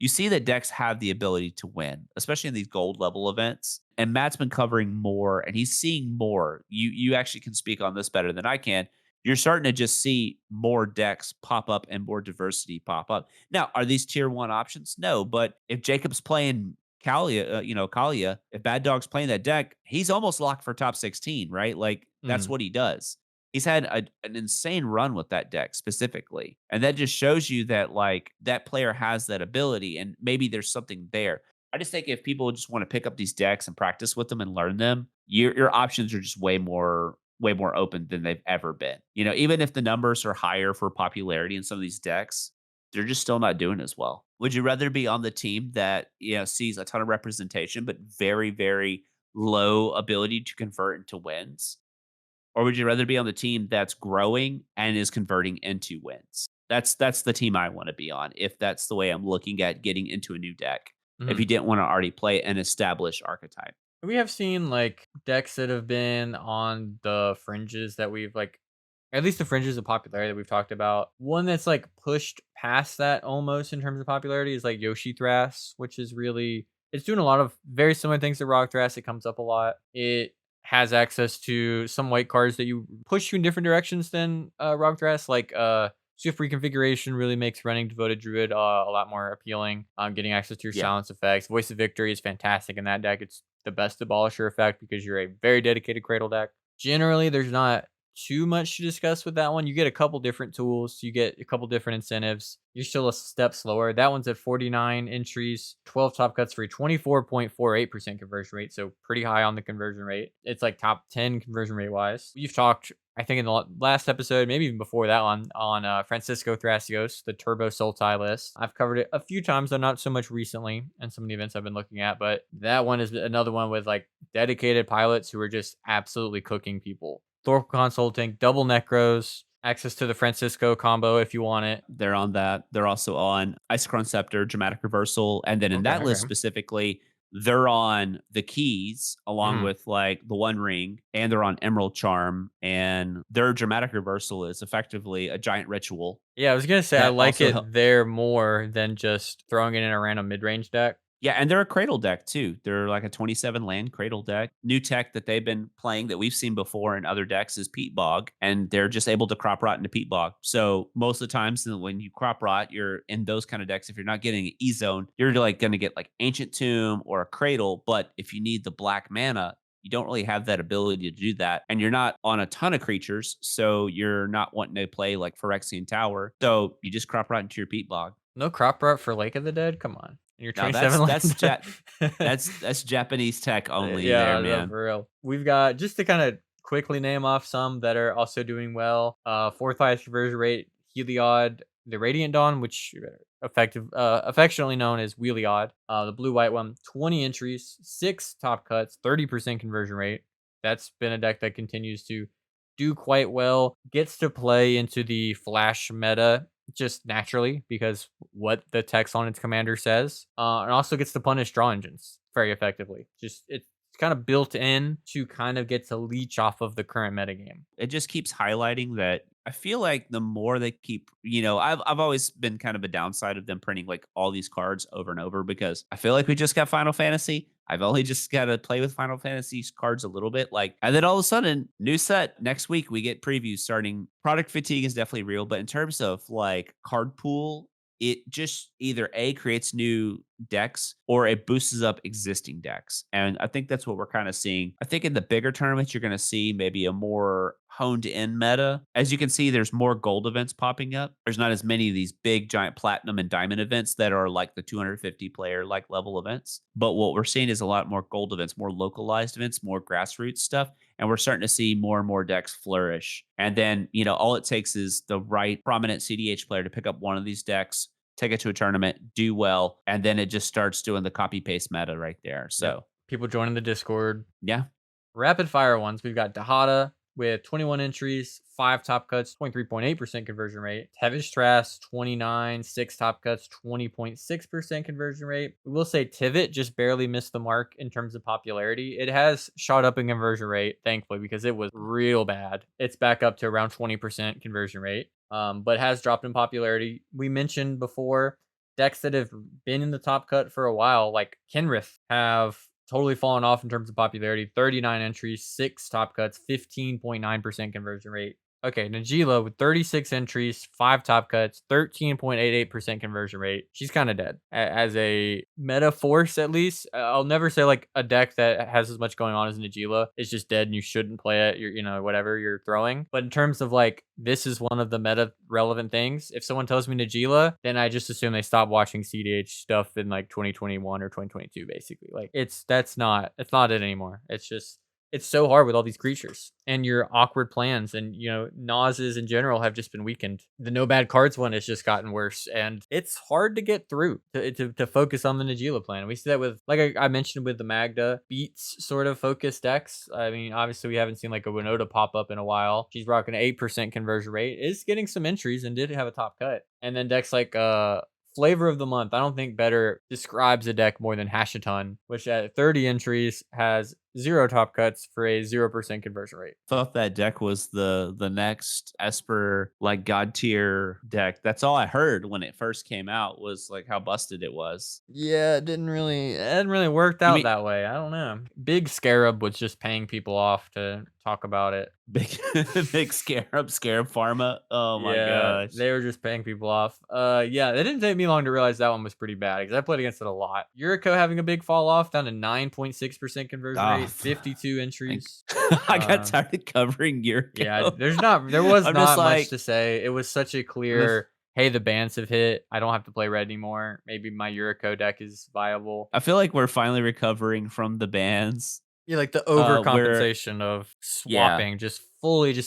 you see that decks have the ability to win, especially in these gold level events. And Matt's been covering more and he's seeing more. You actually can speak on this better than I can. You're starting to just see more decks pop up and more diversity pop up. Now, are these tier 1 options? No, but if Jacob's playing Kalia, if Bad Dog's playing that deck, he's almost locked for top 16, right? Like that's Mhm. what he does. He's had an insane run with that deck specifically. And that just shows you that like that player has that ability and maybe there's something there. I just think if people just want to pick up these decks and practice with them and learn them, your options are just way more open than they've ever been. Even if the numbers are higher for popularity in some of these decks, they're just still not doing as well. Would you rather be on the team that, sees a ton of representation but very, very low ability to convert into wins? Or would you rather be on the team that's growing and is converting into wins? That's the team I want to be on if that's the way I'm looking at getting into a new deck. If Mhm. you didn't want to already play an established archetype. We have seen like decks that have been on the fringes that we've like, at least the fringes of popularity that we've talked about. One that's like pushed past that almost in terms of popularity is like Yoshi Thras, which is really, it's doing a lot of very similar things to Rock Thras. It comes up a lot. It has access to some white cards that you push you in different directions than Rock Thras, like Swift Reconfiguration really makes running Devoted Druid a lot more appealing. Getting access to your Yeah. silence effects. Voice of Victory is fantastic in that deck. It's the best abolisher effect because you're a very dedicated Cradle deck. Generally, there's not too much to discuss with that one. You get a couple different tools, you get a couple different incentives. You're still a step slower. That one's at 49 entries, 12 top cuts for a 24.48% conversion rate, so pretty high on the conversion rate. It's like top 10 conversion rate wise. You've talked, I think in the last episode, maybe even before that one, on Francisco Thrasios, the Turbo Sultai list. I've covered it a few times, though not so much recently, and some of the events I've been looking at. But that one is another one with like dedicated pilots who are just absolutely cooking people. Thorpe Consulting, double Necros, access to the Francisco combo if you want it. They're on that. They're also on Isochron Scepter, Dramatic Reversal. And then in that list Okay. specifically, they're on the keys along Mhm. with like the One Ring, and they're on Emerald Charm. And their Dramatic Reversal is effectively a giant ritual Yeah, I was gonna say I that like also helps. it there more than just throwing it in a random mid-range deck. Yeah, and they're a cradle deck too. They're like a 27 land cradle deck. New tech that they've been playing that we've seen before in other decks is Peat Bog, and they're just able to crop rot into Peat Bog. So most of the times when you crop rot, you're in those kind of decks. If you're not getting an E zone, you're like going to get like Ancient Tomb or a Cradle. But if you need the black mana, you don't really have that ability to do that. And you're not on a ton of creatures, so you're not wanting to play like Phyrexian Tower. So you just crop rot into your Peat Bog. No crop rot for Lake of the Dead? Come on. You're Now 27 land. that's Japanese tech only there, Yeah, no, man. for real. We've got, just to kind of quickly name off some that are also doing well. Fourth highest conversion rate, Heliod, the Radiant Dawn, which affectionately known as Wheeliod. The blue white one, 20 entries, 6 top cuts, 30% conversion rate. That's been a deck that continues to do quite well. Gets to play into the flash meta just naturally because what the text on its commander says, and also gets to punish draw engines very effectively. Just it's kind of built in to kind of get to leech off of the current metagame. It just keeps highlighting that I feel like the more they keep, I've always been kind of a downside of them printing like all these cards over and over because I feel like we just got Final Fantasy. I've only just got to play with Final Fantasy cards a little bit, and then all of a sudden, new set next week we get previews starting. Product fatigue is definitely real, but in terms of like card pool, it just either A creates new decks or it boosts up existing decks. And I think that's what we're kind of seeing. I think in the bigger tournaments, you're going to see maybe a more honed in meta. As you can see, there's more gold events popping up. There's not as many of these big giant platinum and diamond events that are like the 250 player like level events. But what we're seeing is a lot more gold events, more localized events, more grassroots stuff. And we're starting to see more and more decks flourish. And then, all it takes is the right prominent cEDH player to pick up one of these decks, take it to a tournament, do well, and then it just starts doing the copy paste meta right there. So, Yep. People joining the Discord. yeah. Rapid fire ones. We've got Dahada with 21 entries, 5 top cuts, 23.8% conversion rate. Tevish Thras, 29, 6 top cuts, 20.6% conversion rate. We will say Tivit just barely missed the mark in terms of popularity. It has shot up in conversion rate, thankfully, because it was real bad. It's back up to around 20% conversion rate, but has dropped in popularity. We mentioned before decks that have been in the top cut for a while, like Kenrith, have totally fallen off in terms of popularity. 39 entries, 6 top cuts, 15.9% conversion rate. Okay, Najila with 36 entries, 5 top cuts, 13.88% conversion rate. She's kind of dead. As a meta force, at least. I'll never say like a deck that has as much going on as Najila is just dead and you shouldn't play it. Whatever you're throwing. But in terms of like, this is one of the meta relevant things. If someone tells me Najila, then I just assume they stopped watching cEDH stuff in like 2021 or 2022, basically. Like it's not it anymore. It's so hard with all these creatures and your awkward plans and, Nauses in general have just been weakened. The no bad cards one has just gotten worse and it's hard to get through to focus on the Najila plan. We see that with, like I mentioned with the Magda beats sort of focused decks. I mean, obviously we haven't seen like a Winota pop up in a while. She's rocking an 8% conversion rate, is getting some entries and did have a top cut. And then decks like, Flavor of the month, I don't think better describes a deck more than Hashaton, which at 30 entries has 0 top cuts for a 0% conversion rate. Thought that deck was the next Esper like god tier deck. That's all I heard when it first came out was like how busted it was. Yeah, it hadn't really worked out that way. I don't know. Big Scarab was just paying people off to talk about it. Big Scarab Pharma. Oh my gosh. They were just paying people off. Yeah, it didn't take me long to realize that one was pretty bad because I played against it a lot. Yuriko having a big fall off down to 9.6% conversion rate, 52 entries. I got tired of covering Yuriko. Yeah, there was not much to say. It was such a clear, hey, the bans have hit. I don't have to play red anymore. Maybe my Yuriko deck is viable. I feel like we're finally recovering from the bans. Yeah, like the overcompensation of swapping, just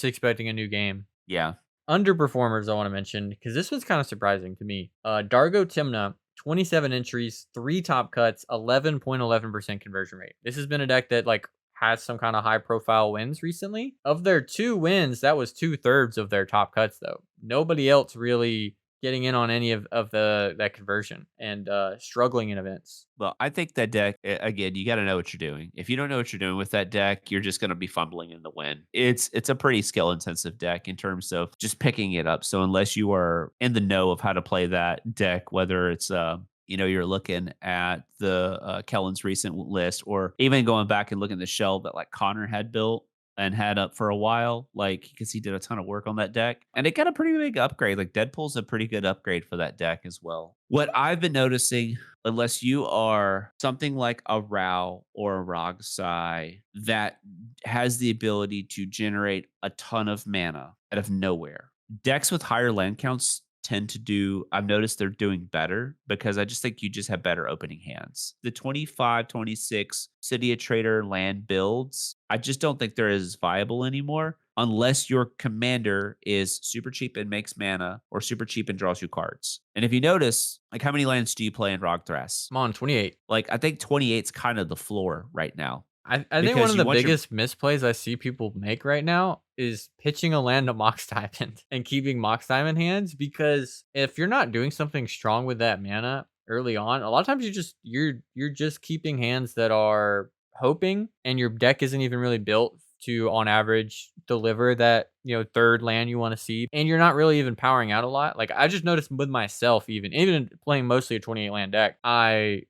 expecting a new game. Yeah. Underperformers I want to mention, because this was kind of surprising to me. Dargo Tymna, 27 entries, 3 top cuts, 11.11% conversion rate. This has been a deck that like has some kind of high profile wins recently. Of their 2 wins, that was 2/3 of their top cuts though. Nobody else really getting in on any of that conversion and struggling in events. Well, I think that deck, again, you got to know what you're doing. If you don't know what you're doing with that deck, you're just going to be fumbling in the win. It's a pretty skill intensive deck in terms of just picking it up. So unless you are in the know of how to play that deck, whether it's you're looking at the Kellen's recent list or even going back and looking at the shell that like Connor had built and had up for a while, like because he did a ton of work on that deck and it got a pretty big upgrade. Like Deadpool's a pretty good upgrade for that deck as well. What I've been noticing, unless you are something like a Rao or a Rogsai that has the ability to generate a ton of mana out of nowhere, decks with higher land counts tend to do, I've noticed they're doing better because I just think you just have better opening hands. The 25, 26 City of Trader land builds, I just don't think they're as viable anymore unless your commander is super cheap and makes mana or super cheap and draws you cards. And if you notice, like how many lands do you play in Rograkh? I'm on 28. Like I think 28's kind of the floor right now. I think one because of you the want your biggest misplays I see people make right now is pitching a land to Mox Diamond and keeping Mox Diamond hands, because if you're not doing something strong with that mana early on, a lot of times you're just keeping hands that are hoping, and your deck isn't even really built to, on average, deliver that, third land you want to see, and you're not really even powering out a lot. Like, I just noticed with myself, even playing mostly a 28 land deck, try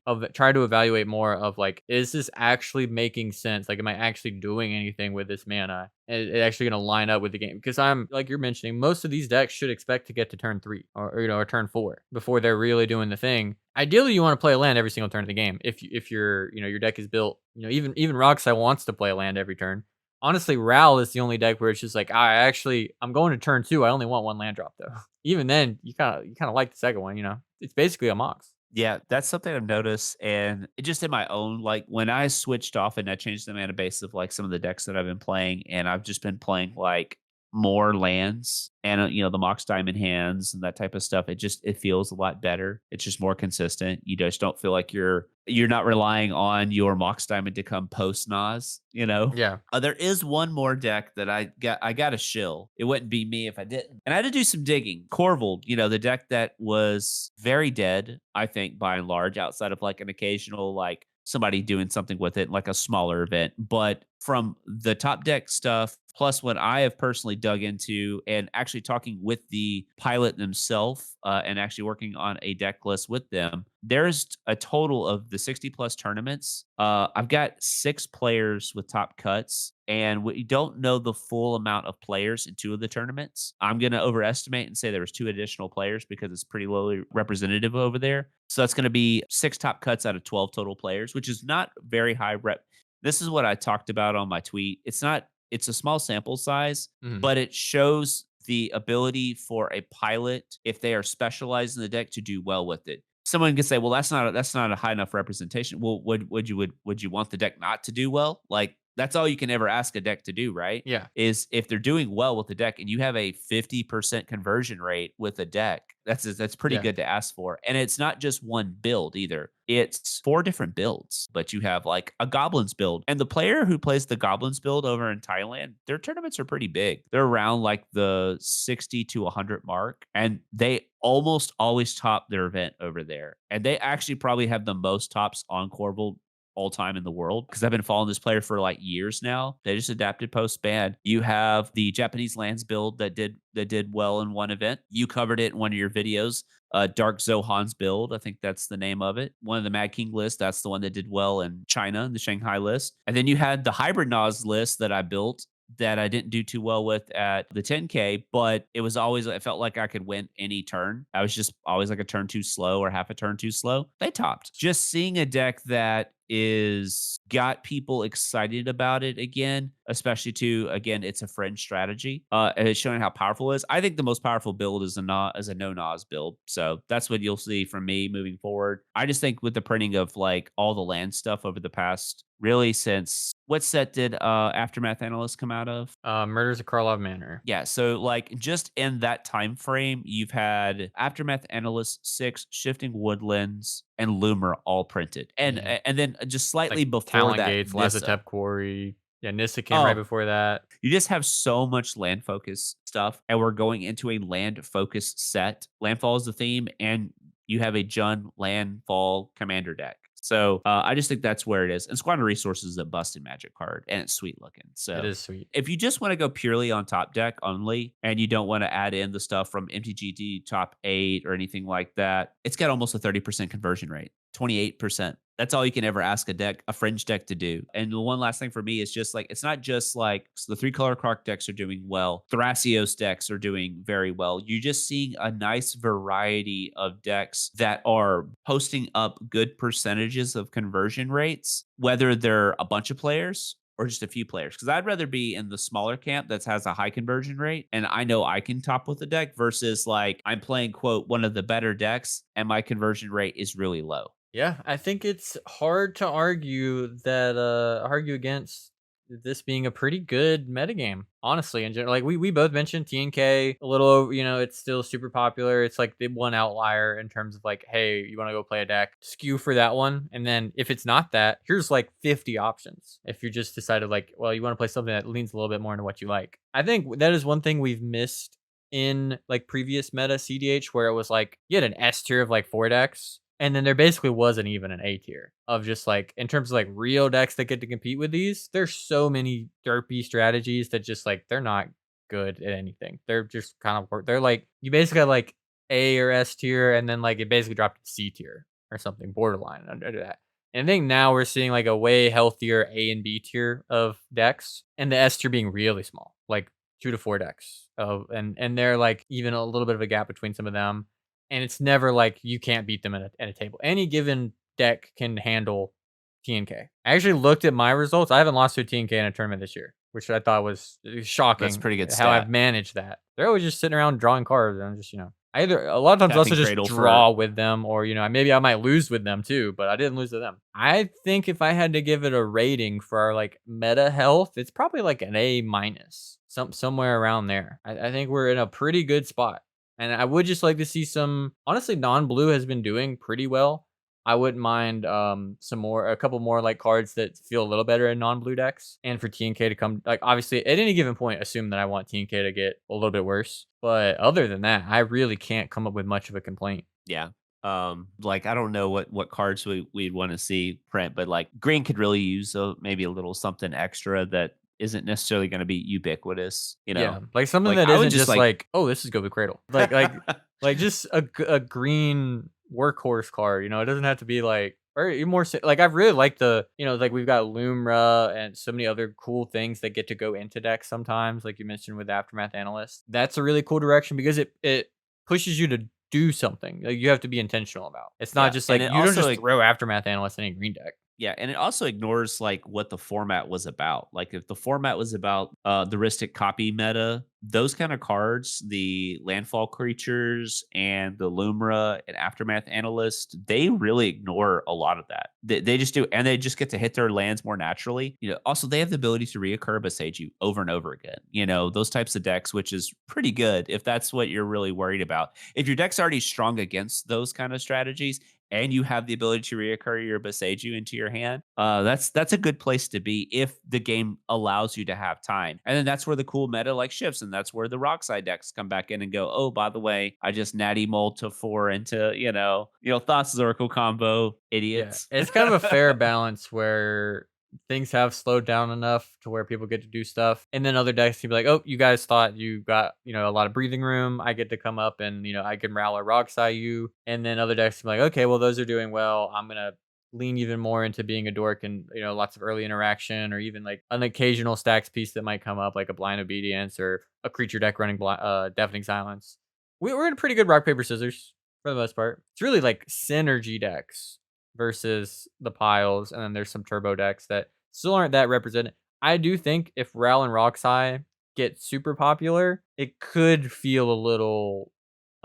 to evaluate more of, like, is this actually making sense? Like, am I actually doing anything with this mana? It actually going to line up with the game? Because I'm, like you're mentioning, most of these decks should expect to get to turn 3 or turn 4 before they're really doing the thing. Ideally, you want to play a land every single turn of the game. If your deck is built, even Roxai wants to play a land every turn. Honestly, Ral is the only deck where it's just like, I'm going to turn 2. I only want 1 land drop though. Even then, you kind of like the second one. It's basically a Mox. Yeah, that's something I've noticed, and it just in my own, like, when I switched off and I changed the mana base of, like, some of the decks that I've been playing, and I've just been playing, like, more lands and, the Mox Diamond hands and that type of stuff, it feels a lot better. It's just more consistent. You just don't feel like you're not relying on your Mox Diamond to come post Nas, you know? Yeah. There is one more deck that I got a shill. It wouldn't be me if I didn't. And I had to do some digging. Korvold, the deck that was very dead, I think, by and large, outside of like an occasional, like, somebody doing something with it, like a smaller event. But from the top deck stuff, plus what I have personally dug into and actually talking with the pilot themselves and actually working on a deck list with them, there's a total of the 60 plus tournaments. I've got 6 players with top cuts, and we don't know the full amount of players in 2 of the tournaments. I'm going to overestimate and say there was 2 additional players because it's pretty lowly representative over there. So that's going to be 6 top cuts out of 12 total players, which is not very high rep. This is what I talked about on my tweet. It's a small sample size, Mhm. but it shows the ability for a pilot, if they are specialized in the deck, to do well with it. Someone could say, "Well, that's not a high enough representation." Well, would you want the deck not to do well? Like, that's all you can ever ask a deck to do, right? Yeah. Is if they're doing well with the deck and you have a 50% conversion rate with a deck, that's pretty Yeah. good to ask for. And it's not just one build either. It's 4 different builds, but you have like a goblins build. And the player who plays the goblins build over in Thailand, their tournaments are pretty big. They're around like the 60 to 100 mark, and they almost always top their event over there. And they actually probably have the most tops on Korvold all time in the world, because I've been following this player for like years now. They just adapted post ban. You have the Japanese lands build that did well in one event. You covered it in one of your videos. Dark Zohan's build, I think that's the name of it. One of the Mad King lists, that's the one that did well in China, the Shanghai list. And then you had the Hybrid Nas list that I built that I didn't do too well with at the 10K, but it felt like I could win any turn. I was just always like a turn too slow or half a turn too slow. They topped. Just seeing a deck that is got people excited about it again, especially again, it's a fringe strategy. And it's showing how powerful it is. I think the most powerful build is a no Nas build. So that's what you'll see from me moving forward. I just think with the printing of like all the land stuff over the past, really, since what set did Aftermath Analyst come out of? Murders of Karlov Manor. Yeah, so like just in that time frame, you've had Aftermath Analyst 6, Shifting Woodlands, and Loomer all printed, and Mhm. and then just slightly Like before Talon that, Gates, Nissa. Lazatep Quarry. Yeah, Nisakin right Oh, before that. you just have so much land focus stuff, and we're going into a land focused set. Landfall is the theme, and you have a Jund Landfall commander deck. So I just think that's where it is. And Squander Resources is a busted Magic card, and it's sweet looking. It So is sweet. if you just want to go purely on top deck only, and you don't want to add in the stuff from MTGT top 8 or anything like that, it's got almost a 30% conversion rate, 28%. That's all you can ever ask a fringe deck to do. And the one last thing for me is just like, it's not just like, so the 3-color Croc decks are doing well. Thrasios decks are doing very well. You're just seeing a nice variety of decks that are posting up good percentages of conversion rates, whether they're a bunch of players or just a few players. Because I'd rather be in the smaller camp that has a high conversion rate, and I know I can top with the deck, versus like I'm playing, quote, one of the better decks and my conversion rate is really low. Yeah, I think it's hard to argue against this being a pretty good metagame, honestly. In general, like we both mentioned TNK a little over, it's still super popular. It's like the one outlier in terms of like, hey, you want to go play a deck, skew for that one. And then if it's not that, here's like 50 options. If you just decided like, well, you want to play something that leans a little bit more into what you like. I think that is one thing we've missed in like previous meta cEDH, where it was like you had an S tier of like 4 decks. And then there basically wasn't even an A tier of just like, in terms of like real decks that get to compete with these, there's so many derpy strategies that just like, they're not good at anything. They're just kind of, they're like, you basically have like A or S tier, and then like it basically dropped to C tier or something borderline under that. And I think now we're seeing like a way healthier A and B tier of decks, and the S tier being really small, like 2 to 4 decks. And they're like even a little bit of a gap between some of them. And it's never like you can't beat them at a table. Any given deck can handle TNK. I actually looked at my results. I haven't lost to a TNK in a tournament this year, which I thought was shocking. That's pretty good how stat. I've managed that. They're always just sitting around drawing cards, and I'm just, either a lot of times I also just draw with them, or maybe I might lose with them too, but I didn't lose to them. I think if I had to give it a rating for our like meta health, it's probably like an A minus, somewhere around there. I think we're in a pretty good spot. And I would just like to see some, honestly, non-blue has been doing pretty well. I wouldn't mind a couple more like cards that feel a little better in non-blue decks. And for TNK to come, like obviously at any given point, assume that I want TNK to get a little bit worse. But other than that, I really can't come up with much of a complaint. Yeah. Like I don't know what cards we'd want to see print, but like green could really use maybe a little something extra that isn't necessarily going to be ubiquitous, Yeah, like something Like, that I would isn't just just like, oh, this is Go the Cradle. Like just a green workhorse card. It doesn't have to be like, or more like I really like the, like we've got Lemora and so many other cool things that get to go into decks sometimes, like you mentioned with Aftermath Analyst. That's a really cool direction because it pushes you to do something. Like you have to be intentional about. It's not just like you don't just throw Aftermath Analyst in a green deck. Yeah, and it also ignores like what the format was about. Like if the format was about the Ristic copy meta, those kind of cards, the landfall creatures and the Lemora and Aftermath Analyst, they really ignore a lot of that. They just do, and they just get to hit their lands more naturally. Also they have the ability to reoccur beside you over and over again. Those types of decks, which is pretty good if that's what you're really worried about. If your deck's already strong against those kind of strategies, and you have the ability to reoccur your Beseiju into your hand, that's a good place to be if the game allows you to have time. And then that's where the cool meta like shifts, and that's where the Rockside decks come back in and go, oh, by the way, I just natty mold to 4 into, Thras Oracle combo, idiots. Yeah, it's kind of a fair balance where things have slowed down enough to where people get to do stuff, and then other decks can be like, oh, you guys thought you got a lot of breathing room, I get to come up and I can rally Rockside you. And then other decks can be like, okay, well those are doing well, I'm gonna lean even more into being a dork and lots of early interaction, or even like an occasional stacks piece that might come up, like a Blind Obedience or a creature deck running Deafening Silence. We're in pretty good rock paper scissors for the most part. It's really like synergy decks versus the piles, and then there's some turbo decks that still aren't that represented. I do think if Ral and Roxai get super popular, it could feel a little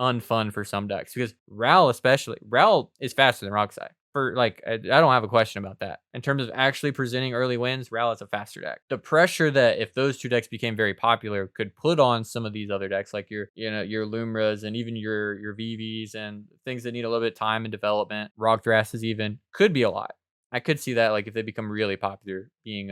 unfun for some decks, because Ral is faster than Roxai. For like, I don't have a question about that. In terms of actually presenting early wins, Ral is a faster deck. The pressure that if those two decks became very popular could put on some of these other decks, like your Lumeras and even your Vivis and things that need a little bit of time and development, Rograkh even, could be a lot. I could see that, like if they become really popular, being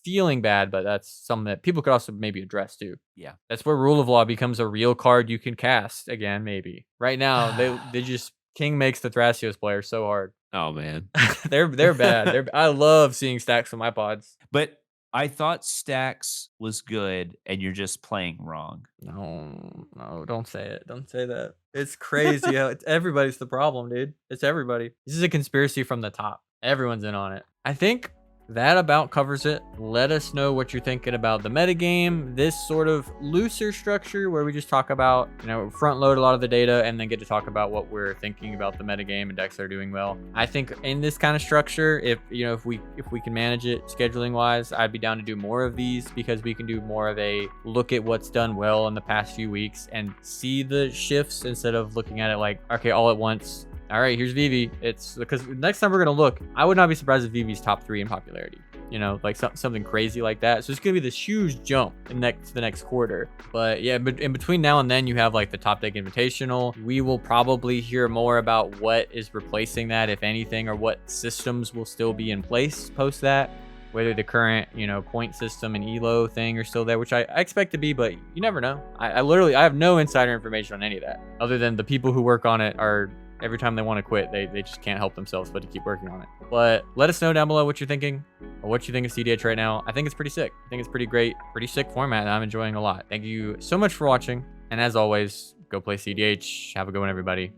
feeling bad, but that's something that people could also maybe address too. Yeah, that's where Rule of Law becomes a real card you can cast again. Maybe right now they just King makes the Thrasios player so hard. Oh man, they're bad. I love seeing stacks on my pods. But I thought stacks was good, and you're just playing wrong. No, don't say it. Don't say that. It's crazy how everybody's the problem, dude. It's everybody. This is a conspiracy from the top. Everyone's in on it. I think that about covers it. Let us know what you're thinking about the metagame, this sort of looser structure where we just talk about, front load a lot of the data and then get to talk about what we're thinking about the metagame and decks that are doing well. I think in this kind of structure, if we can manage it scheduling wise, I'd be down to do more of these, because we can do more of a look at what's done well in the past few weeks and see the shifts instead of looking at it like, okay, all at once. All right, here's Vivi. It's because next time we're going to look, I would not be surprised if Vivi's top 3 in popularity. you know, like something crazy like that. So it's gonna be this huge jump in the next quarter. But yeah, but in between now and then, you have like the Top Deck Invitational. We will probably hear more about what is replacing that, if anything, or what systems will still be in place post that. Whether the current, you know, point system and elo thing are still there, which I expect to be, but you never know. I literally, I have no insider information on any of that, other than the people who work on it are, every time they want to quit, they just can't help themselves but to keep working on it. But let us know down below what you're thinking, or what you think of cEDH right now. I think it's pretty sick. I think it's pretty great, pretty sick format that I'm enjoying a lot. Thank you so much for watching, and as always, go play cEDH. Have a good one, everybody.